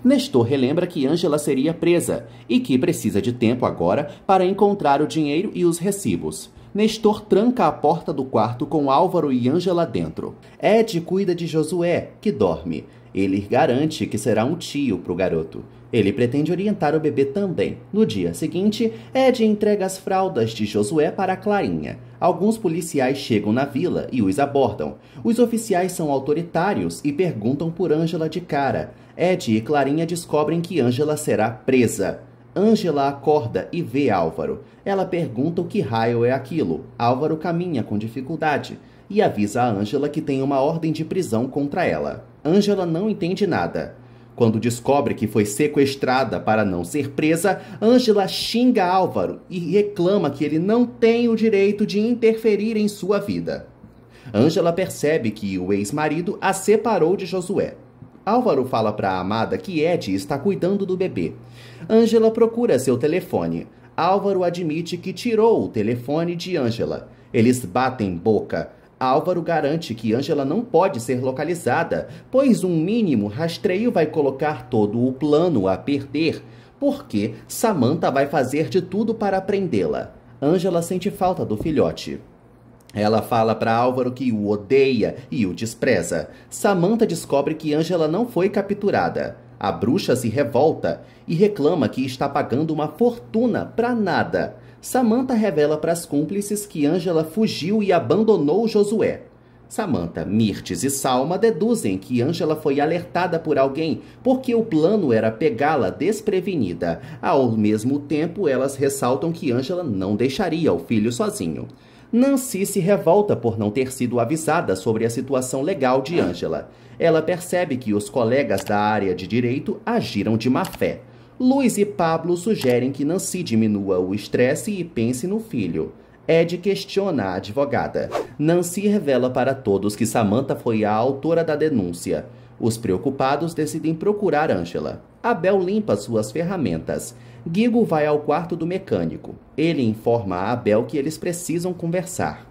Nestor relembra que Ângela seria presa e que precisa de tempo agora para encontrar o dinheiro e os recibos. Nestor tranca a porta do quarto com Álvaro e Ângela dentro. Ed cuida de Josué, que dorme. Ele garante que será um tio para o garoto. Ele pretende orientar o bebê também. No dia seguinte, Ed entrega as fraldas de Josué para Clarinha. Alguns policiais chegam na vila e os abordam. Os oficiais são autoritários e perguntam por Ângela de cara. Ed e Clarinha descobrem que Ângela será presa. Ângela acorda e vê Álvaro. Ela pergunta o que raio é aquilo. Álvaro caminha com dificuldade e avisa a Ângela que tem uma ordem de prisão contra ela. Ângela não entende nada. Quando descobre que foi sequestrada para não ser presa, Ângela xinga Álvaro e reclama que ele não tem o direito de interferir em sua vida. Ângela percebe que o ex-marido a separou de Josué. Álvaro fala para a amada que Ed está cuidando do bebê. Ângela procura seu telefone. Álvaro admite que tirou o telefone de Ângela. Eles batem boca. Álvaro garante que Ângela não pode ser localizada, pois um mínimo rastreio vai colocar todo o plano a perder, porque Samantha vai fazer de tudo para prendê-la. Ângela sente falta do filhote. Ela fala para Álvaro que o odeia e o despreza. Samantha descobre que Ângela não foi capturada. A bruxa se revolta e reclama que está pagando uma fortuna para nada. Samantha revela para as cúmplices que Ângela fugiu e abandonou Josué. Samantha, Mirtes e Salma deduzem que Ângela foi alertada por alguém porque o plano era pegá-la desprevenida. Ao mesmo tempo, elas ressaltam que Ângela não deixaria o filho sozinho. Nancy se revolta por não ter sido avisada sobre a situação legal de Ângela. Ela percebe que os colegas da área de direito agiram de má fé. Luz e Pablo sugerem que Nancy diminua o estresse e pense no filho. Ed questiona a advogada. Nancy revela para todos que Samantha foi a autora da denúncia. Os preocupados decidem procurar Ângela. Abel limpa suas ferramentas. Guigo vai ao quarto do mecânico. Ele informa a Abel que eles precisam conversar.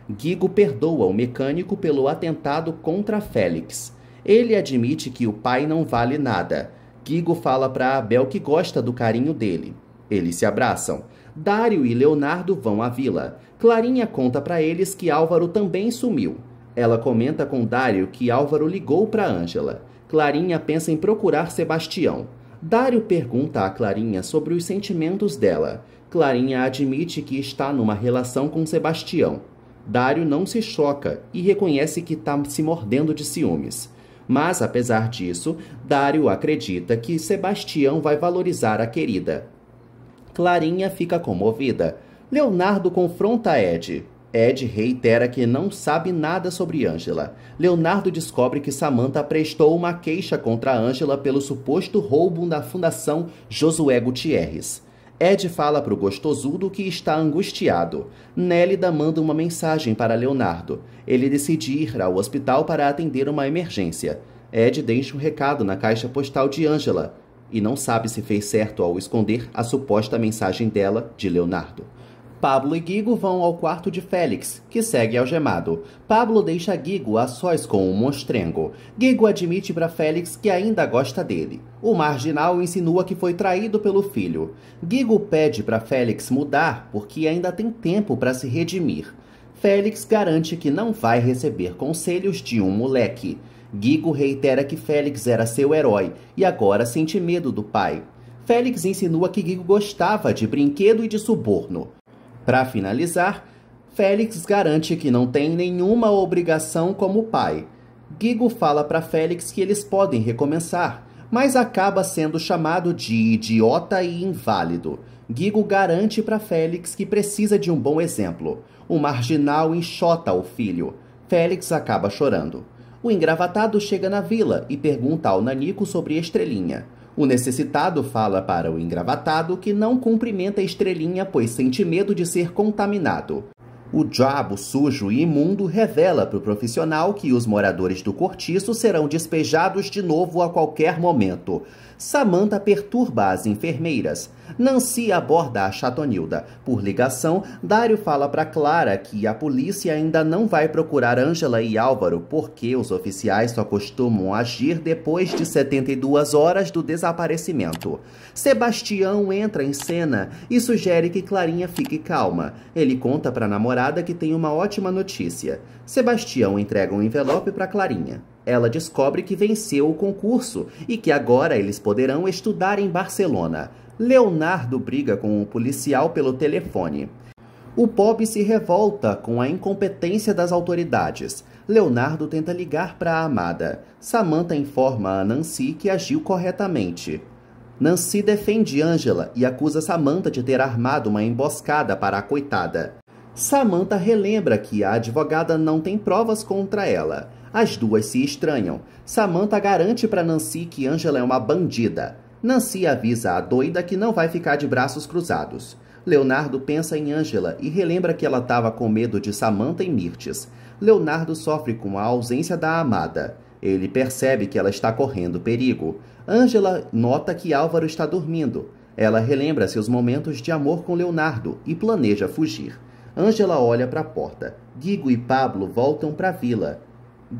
Guigo perdoa o mecânico pelo atentado contra Félix. Ele admite que o pai não vale nada. Guigo fala para Abel que gosta do carinho dele. Eles se abraçam. Dário e Leonardo vão à vila. Clarinha conta para eles que Álvaro também sumiu. Ela comenta com Dário que Álvaro ligou para Ângela. Clarinha pensa em procurar Sebastião. Dário pergunta a Clarinha sobre os sentimentos dela. Clarinha admite que está numa relação com Sebastião. Dário não se choca e reconhece que está se mordendo de ciúmes. Mas, apesar disso, Dário acredita que Sebastião vai valorizar a querida. Clarinha fica comovida. Leonardo confronta Ed. Ed reitera que não sabe nada sobre Ângela. Leonardo descobre que Samantha prestou uma queixa contra Ângela pelo suposto roubo na Fundação Josué Gutierrez. Ed fala para o gostosudo que está angustiado. Nélida manda uma mensagem para Leonardo. Ele decide ir ao hospital para atender uma emergência. Ed deixa um recado na caixa postal de Angela e não sabe se fez certo ao esconder a suposta mensagem dela de Leonardo. Pablo e Guigo vão ao quarto de Félix, que segue algemado. Pablo deixa Guigo a sós com o monstrengo. Guigo admite para Félix que ainda gosta dele. O marginal insinua que foi traído pelo filho. Guigo pede para Félix mudar porque ainda tem tempo para se redimir. Félix garante que não vai receber conselhos de um moleque. Guigo reitera que Félix era seu herói e agora sente medo do pai. Félix insinua que Guigo gostava de brinquedo e de suborno. Para finalizar, Félix garante que não tem nenhuma obrigação como pai. Guigo fala para Félix que eles podem recomeçar, mas acaba sendo chamado de idiota e inválido. Guigo garante para Félix que precisa de um bom exemplo. O marginal enxota o filho. Félix acaba chorando. O engravatado chega na vila e pergunta ao Nanico sobre Estrelinha. O necessitado fala para o engravatado que não cumprimenta Estrelinha, pois sente medo de ser contaminado. O diabo sujo e imundo revela para o profissional que os moradores do cortiço serão despejados de novo a qualquer momento. Samantha perturba as enfermeiras. Nancy aborda a Chatonilda. Por ligação, Dário fala para Clara que a polícia ainda não vai procurar Ângela e Álvaro porque os oficiais só costumam agir depois de 72 horas do desaparecimento. Sebastião entra em cena e sugere que Clarinha fique calma. Ele conta para a namorada que tem uma ótima notícia. Sebastião entrega um envelope para Clarinha. Ela descobre que venceu o concurso e que agora eles poderão estudar em Barcelona. Leonardo briga com o policial pelo telefone. O Bob se revolta com a incompetência das autoridades. Leonardo tenta ligar para a amada. Samantha informa a Nancy que agiu corretamente. Nancy defende Angela e acusa Samantha de ter armado uma emboscada para a coitada. Samantha relembra que a advogada não tem provas contra ela. As duas se estranham. Samantha garante para Nancy que Angela é uma bandida. Nancy avisa a doida que não vai ficar de braços cruzados. Leonardo pensa em Angela e relembra que ela estava com medo de Samantha e Mirtes. Leonardo sofre com a ausência da amada. Ele percebe que ela está correndo perigo. Angela nota que Álvaro está dormindo. Ela relembra seus momentos de amor com Leonardo e planeja fugir. Angela olha para a porta. Guigo e Pablo voltam para a vila.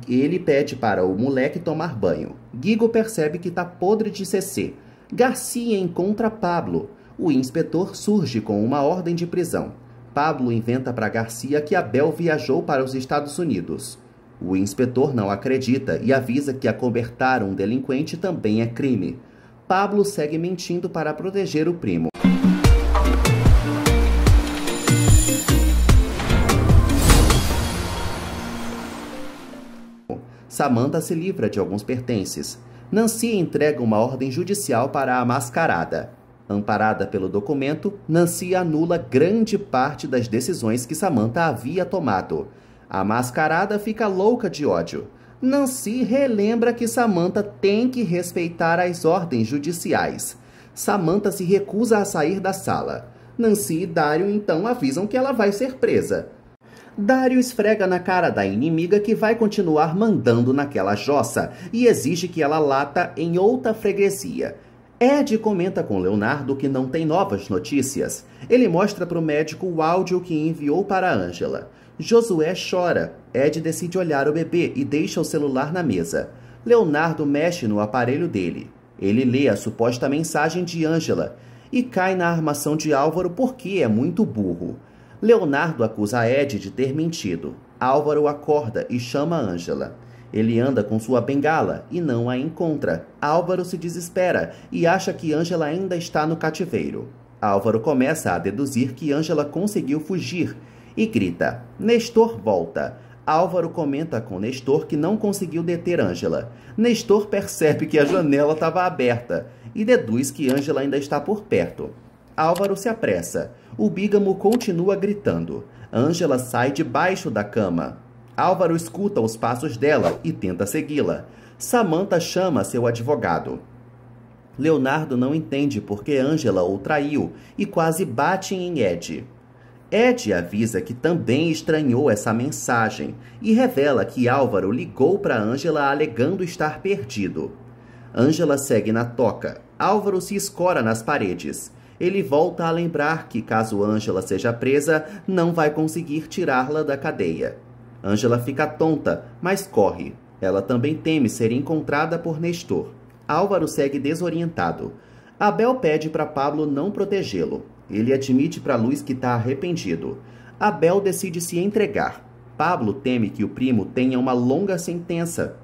Ele pede para o moleque tomar banho. Guigo percebe que está podre de CC. Garcia encontra Pablo. O inspetor surge com uma ordem de prisão. Pablo inventa para Garcia que Abel viajou para os Estados Unidos. O inspetor não acredita e avisa que acobertar um delinquente também é crime. Pablo segue mentindo para proteger o primo. Samantha se livra de alguns pertences. Nancy entrega uma ordem judicial para a mascarada. Amparada pelo documento, Nancy anula grande parte das decisões que Samantha havia tomado. A mascarada fica louca de ódio. Nancy relembra que Samantha tem que respeitar as ordens judiciais. Samantha se recusa a sair da sala. Nancy e Dário então avisam que ela vai ser presa. Dário esfrega na cara da inimiga que vai continuar mandando naquela jossa e exige que ela lata em outra freguesia. Ed comenta com Leonardo que não tem novas notícias. Ele mostra para o médico o áudio que enviou para Angela. Josué chora. Ed decide olhar o bebê e deixa o celular na mesa. Leonardo mexe no aparelho dele. Ele lê a suposta mensagem de Angela e cai na armação de Álvaro porque é muito burro. Leonardo acusa Ed de ter mentido. Álvaro acorda e chama Angela. Ele anda com sua bengala e não a encontra. Álvaro se desespera e acha que Angela ainda está no cativeiro. Álvaro começa a deduzir que Angela conseguiu fugir e grita: Nestor volta! Álvaro comenta com Nestor que não conseguiu deter Angela. Nestor percebe que a janela estava aberta e deduz que Angela ainda está por perto. Álvaro se apressa. O bígamo continua gritando. Angela sai debaixo da cama. Álvaro escuta os passos dela e tenta segui-la. Samantha chama seu advogado. Leonardo não entende porque Ângela o traiu e quase bate em Ed. Ed avisa que também estranhou essa mensagem e revela que Álvaro ligou para Ângela alegando estar perdido. Ângela segue na toca. Álvaro se escora nas paredes. Ele volta a lembrar que, caso Ângela seja presa, não vai conseguir tirá-la da cadeia. Ângela fica tonta, mas corre. Ela também teme ser encontrada por Nestor. Álvaro segue desorientado. Abel pede para Pablo não protegê-lo. Ele admite para Luiz que está arrependido. Abel decide se entregar. Pablo teme que o primo tenha uma longa sentença.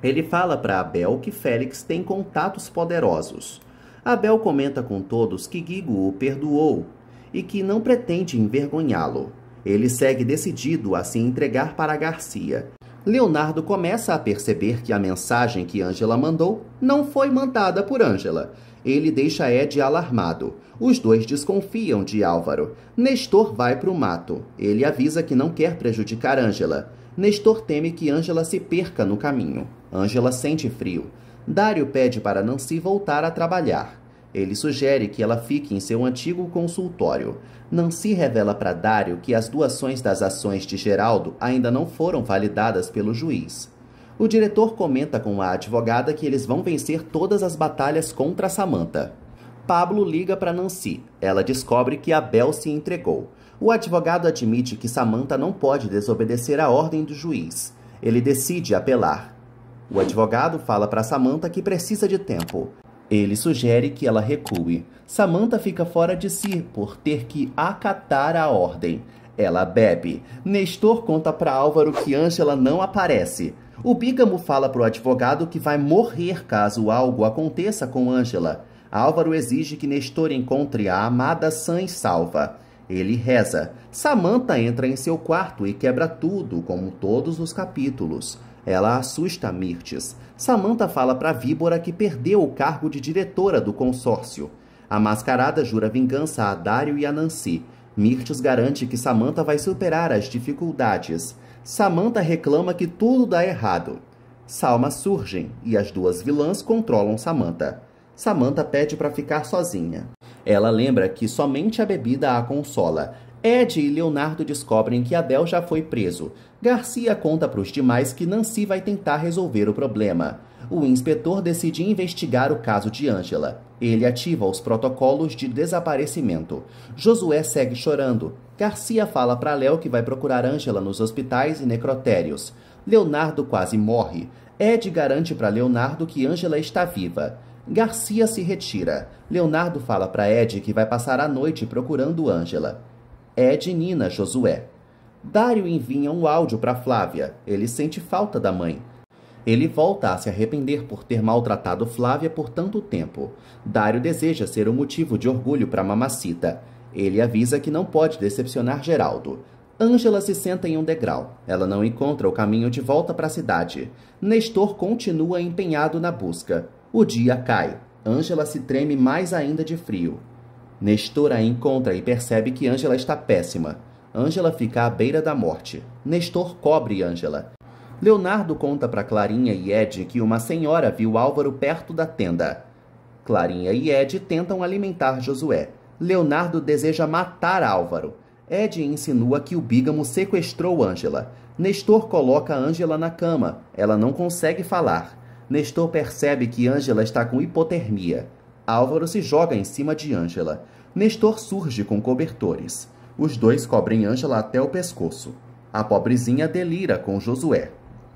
Ele fala para Abel que Félix tem contatos poderosos. Abel comenta com todos que Guigo o perdoou e que não pretende envergonhá-lo. Ele segue decidido a se entregar para Garcia. Leonardo começa a perceber que a mensagem que Ângela mandou não foi mandada por Ângela. Ele deixa Ed alarmado. Os dois desconfiam de Álvaro. Nestor vai para o mato. Ele avisa que não quer prejudicar Ângela. Nestor teme que Ângela se perca no caminho. Ângela sente frio. Dário pede para Nancy voltar a trabalhar. Ele sugere que ela fique em seu antigo consultório. Nancy revela para Dário que as doações das ações de Geraldo ainda não foram validadas pelo juiz. O diretor comenta com a advogada que eles vão vencer todas as batalhas contra Samantha. Pablo liga para Nancy. Ela descobre que Abel se entregou. O advogado admite que Samantha não pode desobedecer a ordem do juiz. Ele decide apelar. O advogado fala para Samantha que precisa de tempo. Ele sugere que ela recue. Samantha fica fora de si por ter que acatar a ordem. Ela bebe. Nestor conta para Álvaro que Ângela não aparece. O bígamo fala para o advogado que vai morrer caso algo aconteça com Ângela. Álvaro exige que Nestor encontre a amada sã e salva. Ele reza. Samantha entra em seu quarto e quebra tudo, como todos os capítulos. Ela assusta Mirtes. Samantha fala para Víbora que perdeu o cargo de diretora do consórcio. A mascarada jura vingança a Dário e a Nancy. Mirtes garante que Samantha vai superar as dificuldades. Samantha reclama que tudo dá errado. Salmas surgem e as duas vilãs controlam Samantha. Samantha pede para ficar sozinha. Ela lembra que somente a bebida a consola. Ed e Leonardo descobrem que Abel já foi preso. Garcia conta para os demais que Nancy vai tentar resolver o problema. O inspetor decide investigar o caso de Ângela. Ele ativa os protocolos de desaparecimento. Josué segue chorando. Garcia fala para Léo que vai procurar Ângela nos hospitais e necrotérios. Leonardo quase morre. Ed garante para Leonardo que Ângela está viva. Garcia se retira. Leonardo fala para Ed que vai passar a noite procurando Ângela. Ed nina Josué. Dário envia um áudio para Flávia. Ele sente falta da mãe. Ele volta a se arrepender por ter maltratado Flávia por tanto tempo. Dário deseja ser um motivo de orgulho para Mamacita. Ele avisa que não pode decepcionar Geraldo. Ângela se senta em um degrau. Ela não encontra o caminho de volta para a cidade. Nestor continua empenhado na busca. O dia cai. Ângela se treme mais ainda de frio. Nestor a encontra e percebe que Ângela está péssima. Ângela fica à beira da morte. Nestor cobre Ângela. Leonardo conta para Clarinha e Ed que uma senhora viu Álvaro perto da tenda. Clarinha e Ed tentam alimentar Josué. Leonardo deseja matar Álvaro. Ed insinua que o bígamo sequestrou Ângela. Nestor coloca Ângela na cama. Ela não consegue falar. Nestor percebe que Ângela está com hipotermia. Álvaro se joga em cima de Ângela. Nestor surge com cobertores. Os dois cobrem Ângela até o pescoço. A pobrezinha delira com Josué.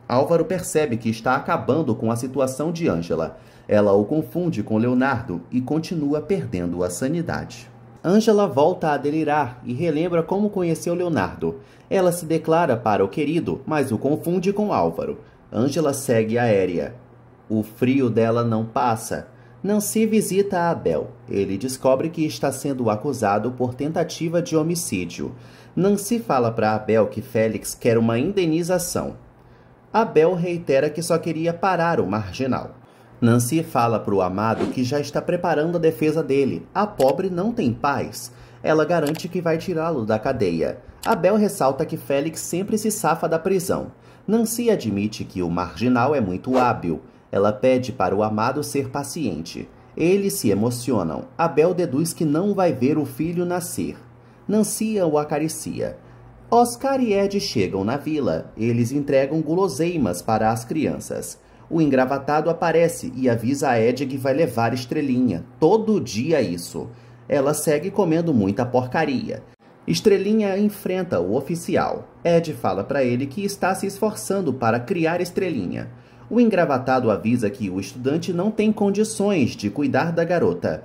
Álvaro percebe que está acabando com a situação de Ângela. Ela o confunde com Leonardo e continua perdendo a sanidade. Ângela volta a delirar e relembra como conheceu Leonardo. Ela se declara para o querido, mas o confunde com Álvaro. Ângela segue aérea. O frio dela não passa. Nancy visita a Abel. Ele descobre que está sendo acusado por tentativa de homicídio. Nancy fala para Abel que Félix quer uma indenização. Abel reitera que só queria parar o marginal. Nancy fala para o amado que já está preparando a defesa dele. A pobre não tem paz. Ela garante que vai tirá-lo da cadeia. Abel ressalta que Félix sempre se safa da prisão. Nancy admite que o marginal é muito hábil. Ela pede para o amado ser paciente. Eles se emocionam. Abel deduz que não vai ver o filho nascer. Nancy o acaricia. Oscar e Ed chegam na vila. Eles entregam guloseimas para as crianças. O engravatado aparece e avisa a Ed que vai levar Estrelinha. Todo dia isso. Ela segue comendo muita porcaria. Estrelinha enfrenta o oficial. Ed fala para ele que está se esforçando para criar Estrelinha. O engravatado avisa que o estudante não tem condições de cuidar da garota.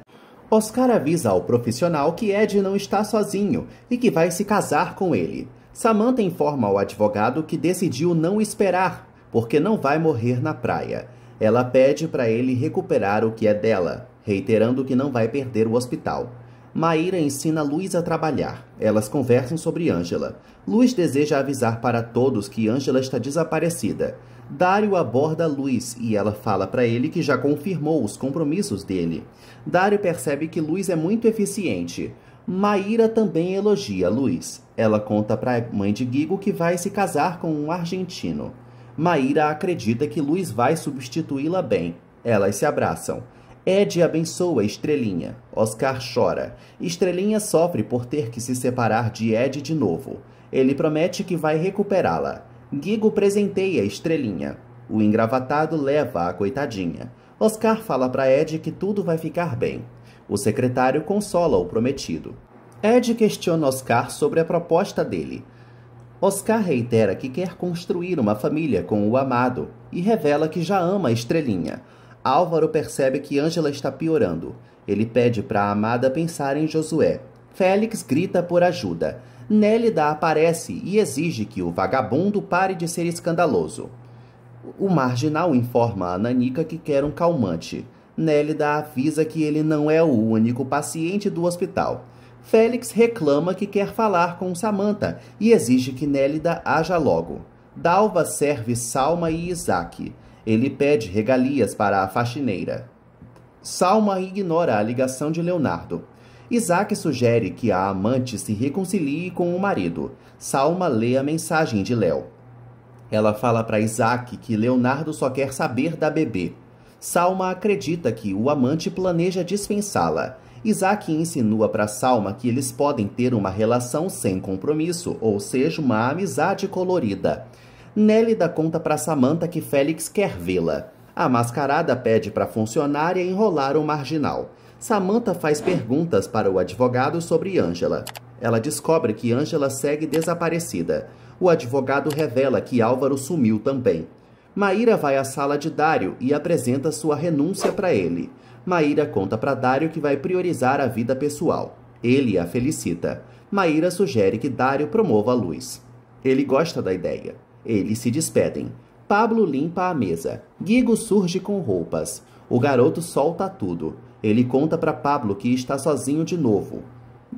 Oscar avisa ao profissional que Ed não está sozinho e que vai se casar com ele. Samantha informa ao advogado que decidiu não esperar, porque não vai morrer na praia. Ela pede para ele recuperar o que é dela, reiterando que não vai perder o hospital. Maíra ensina Luz a trabalhar. Elas conversam sobre Ângela. Luz deseja avisar para todos que Ângela está desaparecida. Dário aborda Luz e ela fala para ele que já confirmou os compromissos dele. Dário percebe que Luz é muito eficiente. Maíra também elogia Luz. Ela conta para a mãe de Guigo que vai se casar com um argentino. Maíra acredita que Luz vai substituí-la bem. Elas se abraçam. Ed abençoa Estrelinha. Oscar chora. Estrelinha sofre por ter que se separar de Ed de novo. Ele promete que vai recuperá-la. Guigo presenteia Estrelinha. O engravatado leva a coitadinha. Oscar fala para Ed que tudo vai ficar bem. O secretário consola o prometido. Ed questiona Oscar sobre a proposta dele. Oscar reitera que quer construir uma família com o amado e revela que já ama Estrelinha. Álvaro percebe que Ângela está piorando. Ele pede para a amada pensar em Josué. Félix grita por ajuda. Nélida aparece e exige que o vagabundo pare de ser escandaloso. O marginal informa a Nanica que quer um calmante. Nélida avisa que ele não é o único paciente do hospital. Félix reclama que quer falar com Samantha e exige que Nélida haja logo. Dalva serve Salma e Isaac. Ele pede regalias para a faxineira. Salma ignora a ligação de Leonardo. Isaac sugere que a amante se reconcilie com o marido. Salma lê a mensagem de Léo. Ela fala para Isaac que Leonardo só quer saber da bebê. Salma acredita que o amante planeja dispensá-la. Isaac insinua para Salma que eles podem ter uma relação sem compromisso, ou seja, uma amizade colorida. Nélida conta para Samantha que Félix quer vê-la. A mascarada pede para a funcionária enrolar o marginal. Samantha faz perguntas para o advogado sobre Ângela. Ela descobre que Ângela segue desaparecida. O advogado revela que Álvaro sumiu também. Maíra vai à sala de Dário e apresenta sua renúncia para ele. Maíra conta para Dário que vai priorizar a vida pessoal. Ele a felicita. Maíra sugere que Dário promova a Luz. Ele gosta da ideia. Eles se despedem. Pablo limpa a mesa. Guigo surge com roupas. O garoto solta tudo. Ele conta para Pablo que está sozinho de novo.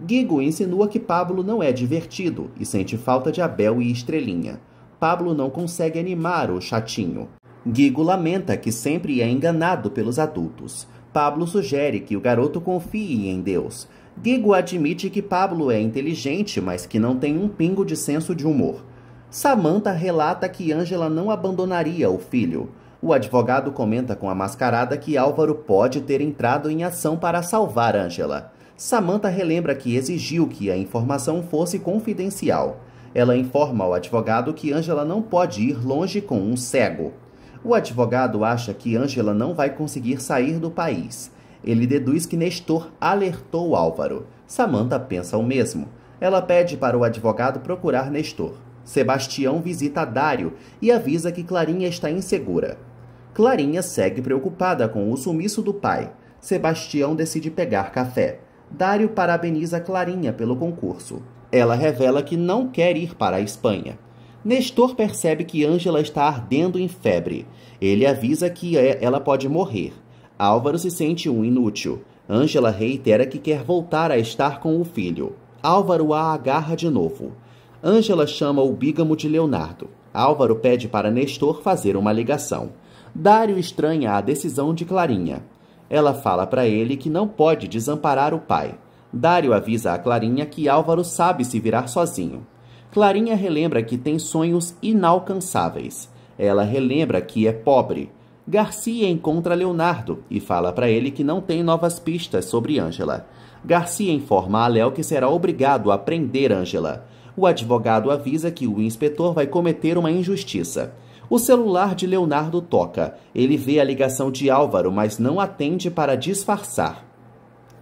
Guigo insinua que Pablo não é divertido e sente falta de Abel e Estrelinha. Pablo não consegue animar o chatinho. Guigo lamenta que sempre é enganado pelos adultos. Pablo sugere que o garoto confie em Deus. Guigo admite que Pablo é inteligente, mas que não tem um pingo de senso de humor. Samantha relata que Ângela não abandonaria o filho. O advogado comenta com a mascarada que Álvaro pode ter entrado em ação para salvar Ângela. Samantha relembra que exigiu que a informação fosse confidencial. Ela informa ao advogado que Ângela não pode ir longe com um cego. O advogado acha que Ângela não vai conseguir sair do país. Ele deduz que Nestor alertou Álvaro. Samantha pensa o mesmo. Ela pede para o advogado procurar Nestor. Sebastião visita Dário e avisa que Clarinha está insegura. Clarinha segue preocupada com o sumiço do pai. Sebastião decide pegar café. Dário parabeniza Clarinha pelo concurso. Ela revela que não quer ir para a Espanha. Nestor percebe que Ângela está ardendo em febre. Ele avisa que ela pode morrer. Álvaro se sente um inútil. Ângela reitera que quer voltar a estar com o filho. Álvaro a agarra de novo. Ângela chama o bígamo de Leonardo. Álvaro pede para Nestor fazer uma ligação. Dário estranha a decisão de Clarinha. Ela fala para ele que não pode desamparar o pai. Dário avisa a Clarinha que Álvaro sabe se virar sozinho. Clarinha relembra que tem sonhos inalcançáveis. Ela relembra que é pobre. Garcia encontra Leonardo e fala para ele que não tem novas pistas sobre Angela. Garcia informa a Léo que será obrigado a prender Angela. O advogado avisa que o inspetor vai cometer uma injustiça. O celular de Leonardo toca. Ele vê a ligação de Álvaro, mas não atende para disfarçar.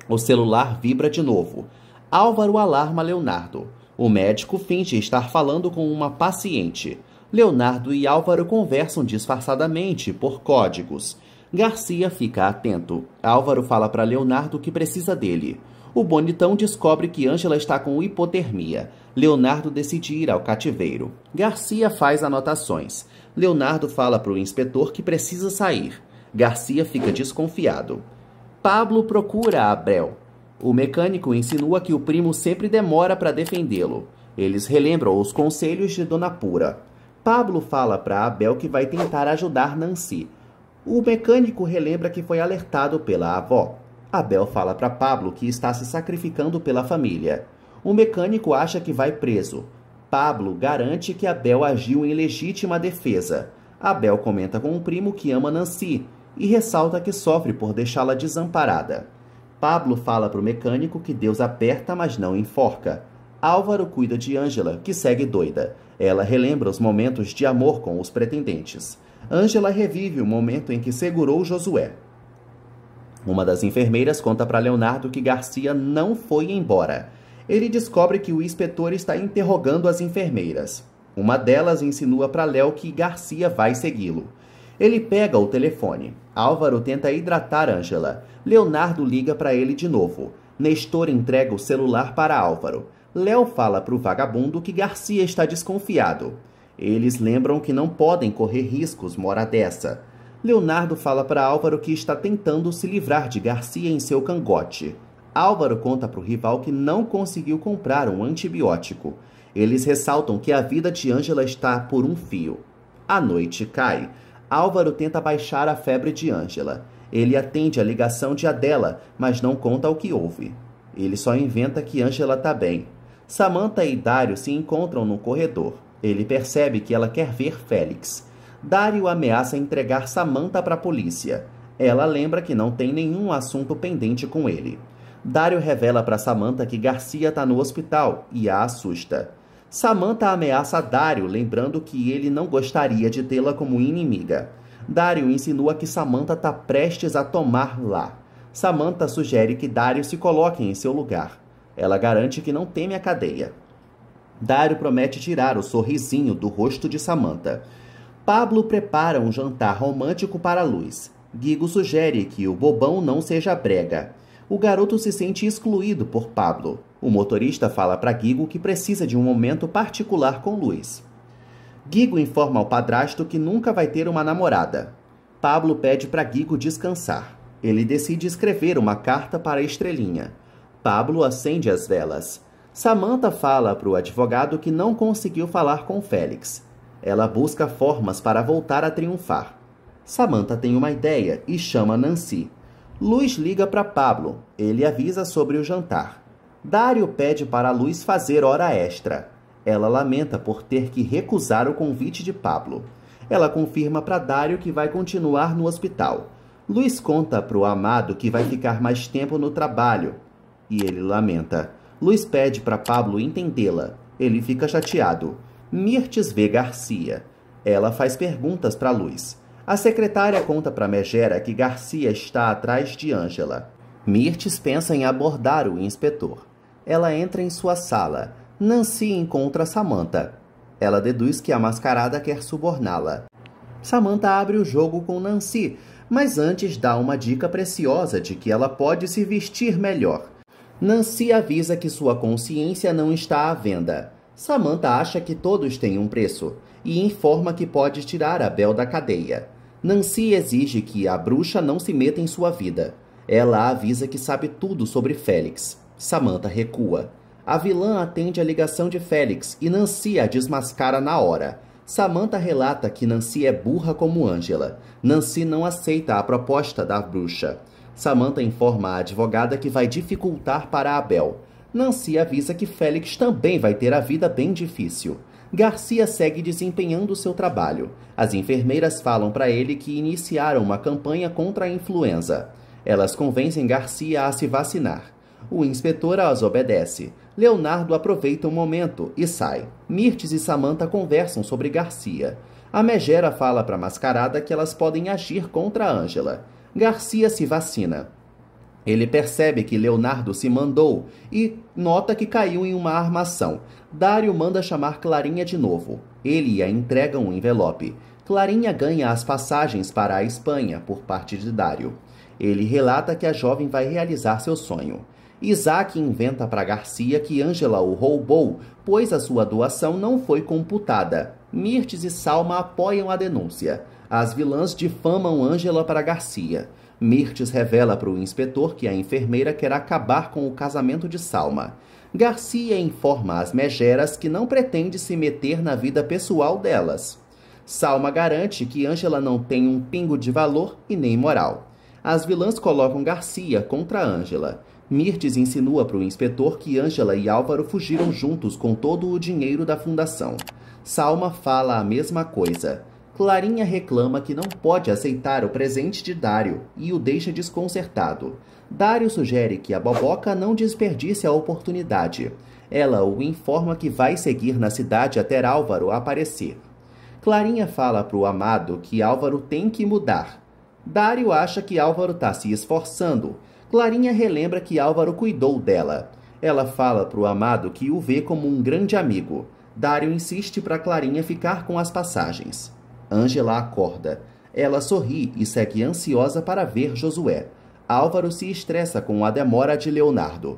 O celular vibra de novo. Álvaro alarma Leonardo. O médico finge estar falando com uma paciente. Leonardo e Álvaro conversam disfarçadamente por códigos. Garcia fica atento. Álvaro fala para Leonardo que precisa dele. O bonitão descobre que Angela está com hipotermia. Leonardo decide ir ao cativeiro. Garcia faz anotações. Leonardo fala para o inspetor que precisa sair. Garcia fica desconfiado. Pablo procura Abel. O mecânico insinua que o primo sempre demora para defendê-lo. Eles relembram os conselhos de Dona Pura. Pablo fala para Abel que vai tentar ajudar Nancy. O mecânico relembra que foi alertado pela avó. Abel fala para Pablo que está se sacrificando pela família. O mecânico acha que vai preso. Pablo garante que Abel agiu em legítima defesa. Abel comenta com o primo que ama Nancy e ressalta que sofre por deixá-la desamparada. Pablo fala para o mecânico que Deus aperta, mas não enforca. Álvaro cuida de Angela, que segue doida. Ela relembra os momentos de amor com os pretendentes. Angela revive o momento em que segurou Josué. Uma das enfermeiras conta para Leonardo que Garcia não foi embora. Ele descobre que o inspetor está interrogando as enfermeiras. Uma delas insinua para Léo que Garcia vai segui-lo. Ele pega o telefone. Álvaro tenta hidratar Angela. Leonardo liga para ele de novo. Nestor entrega o celular para Álvaro. Léo fala para o vagabundo que Garcia está desconfiado. Eles lembram que não podem correr riscos mora dessa. Leonardo fala para Álvaro que está tentando se livrar de Garcia em seu cangote. Álvaro conta para o rival que não conseguiu comprar um antibiótico. Eles ressaltam que a vida de Angela está por um fio. A noite cai. Álvaro tenta baixar a febre de Angela. Ele atende a ligação de Adela, mas não conta o que houve. Ele só inventa que Angela está bem. Samantha e Dário se encontram no corredor. Ele percebe que ela quer ver Félix. Dário ameaça entregar Samantha para a polícia. Ela lembra que não tem nenhum assunto pendente com ele. Dário revela para Samantha que Garcia está no hospital e a assusta. Samantha ameaça Dário, lembrando que ele não gostaria de tê-la como inimiga. Dário insinua que Samantha está prestes a tomar lá. Samantha sugere que Dário se coloque em seu lugar. Ela garante que não teme a cadeia. Dário promete tirar o sorrisinho do rosto de Samantha. Pablo prepara um jantar romântico para Luz. Guigo sugere que o bobão não seja brega. O garoto se sente excluído por Pablo. O motorista fala para Guigo que precisa de um momento particular com Luz. Guigo informa ao padrasto que nunca vai ter uma namorada. Pablo pede para Guigo descansar. Ele decide escrever uma carta para a Estrelinha. Pablo acende as velas. Samantha fala para o advogado que não conseguiu falar com Félix. Ela busca formas para voltar a triunfar. Samantha tem uma ideia e chama Nancy. Luz liga para Pablo. Ele avisa sobre o jantar. Dário pede para Luz fazer hora extra. Ela lamenta por ter que recusar o convite de Pablo. Ela confirma para Dário que vai continuar no hospital. Luz conta para o amado que vai ficar mais tempo no trabalho. E ele lamenta. Luz pede para Pablo entendê-la. Ele fica chateado. Mirtes vê Garcia. Ela faz perguntas para Luz. A secretária conta para Megera que Garcia está atrás de Angela. Mirtes pensa em abordar o inspetor. Ela entra em sua sala. Nancy encontra Samantha. Ela deduz que a mascarada quer suborná-la. Samantha abre o jogo com Nancy, mas antes dá uma dica preciosa de que ela pode se vestir melhor. Nancy avisa que sua consciência não está à venda. Samantha acha que todos têm um preço e informa que pode tirar Abel da cadeia. Nancy exige que a bruxa não se meta em sua vida. Ela avisa que sabe tudo sobre Félix. Samantha recua. A vilã atende a ligação de Félix e Nancy a desmascara na hora. Samantha relata que Nancy é burra como Angela. Nancy não aceita a proposta da bruxa. Samantha informa a advogada que vai dificultar para Abel. Nancy avisa que Félix também vai ter a vida bem difícil. Garcia segue desempenhando seu trabalho. As enfermeiras falam para ele que iniciaram uma campanha contra a influenza. Elas convencem Garcia a se vacinar. O inspetor as obedece. Leonardo aproveita o momento e sai. Mirtes e Samantha conversam sobre Garcia. A megera fala para a mascarada que elas podem agir contra Ângela. Garcia se vacina. Ele percebe que Leonardo se mandou e nota que caiu em uma armação. Dário manda chamar Clarinha de novo. Ele a entrega um envelope. Clarinha ganha as passagens para a Espanha por parte de Dário. Ele relata que a jovem vai realizar seu sonho. Isaac inventa para Garcia que Ângela o roubou, pois a sua doação não foi computada. Mirtes e Salma apoiam a denúncia. As vilãs difamam Ângela para Garcia. Mirtes revela para o inspetor que a enfermeira quer acabar com o casamento de Salma. Garcia informa as megeras que não pretende se meter na vida pessoal delas. Salma garante que Ângela não tem um pingo de valor e nem moral. As vilãs colocam Garcia contra Ângela. Mirtes insinua para o inspetor que Ângela e Álvaro fugiram juntos com todo o dinheiro da fundação. Salma fala a mesma coisa. Clarinha reclama que não pode aceitar o presente de Dário e o deixa desconcertado. Dário sugere que a boboca não desperdice a oportunidade. Ela o informa que vai seguir na cidade até Álvaro aparecer. Clarinha fala para o amado que Álvaro tem que mudar. Dário acha que Álvaro está se esforçando. Clarinha relembra que Álvaro cuidou dela. Ela fala para o amado que o vê como um grande amigo. Dário insiste para Clarinha ficar com as passagens. Ângela acorda. Ela sorri e segue ansiosa para ver Josué. Álvaro se estressa com a demora de Leonardo.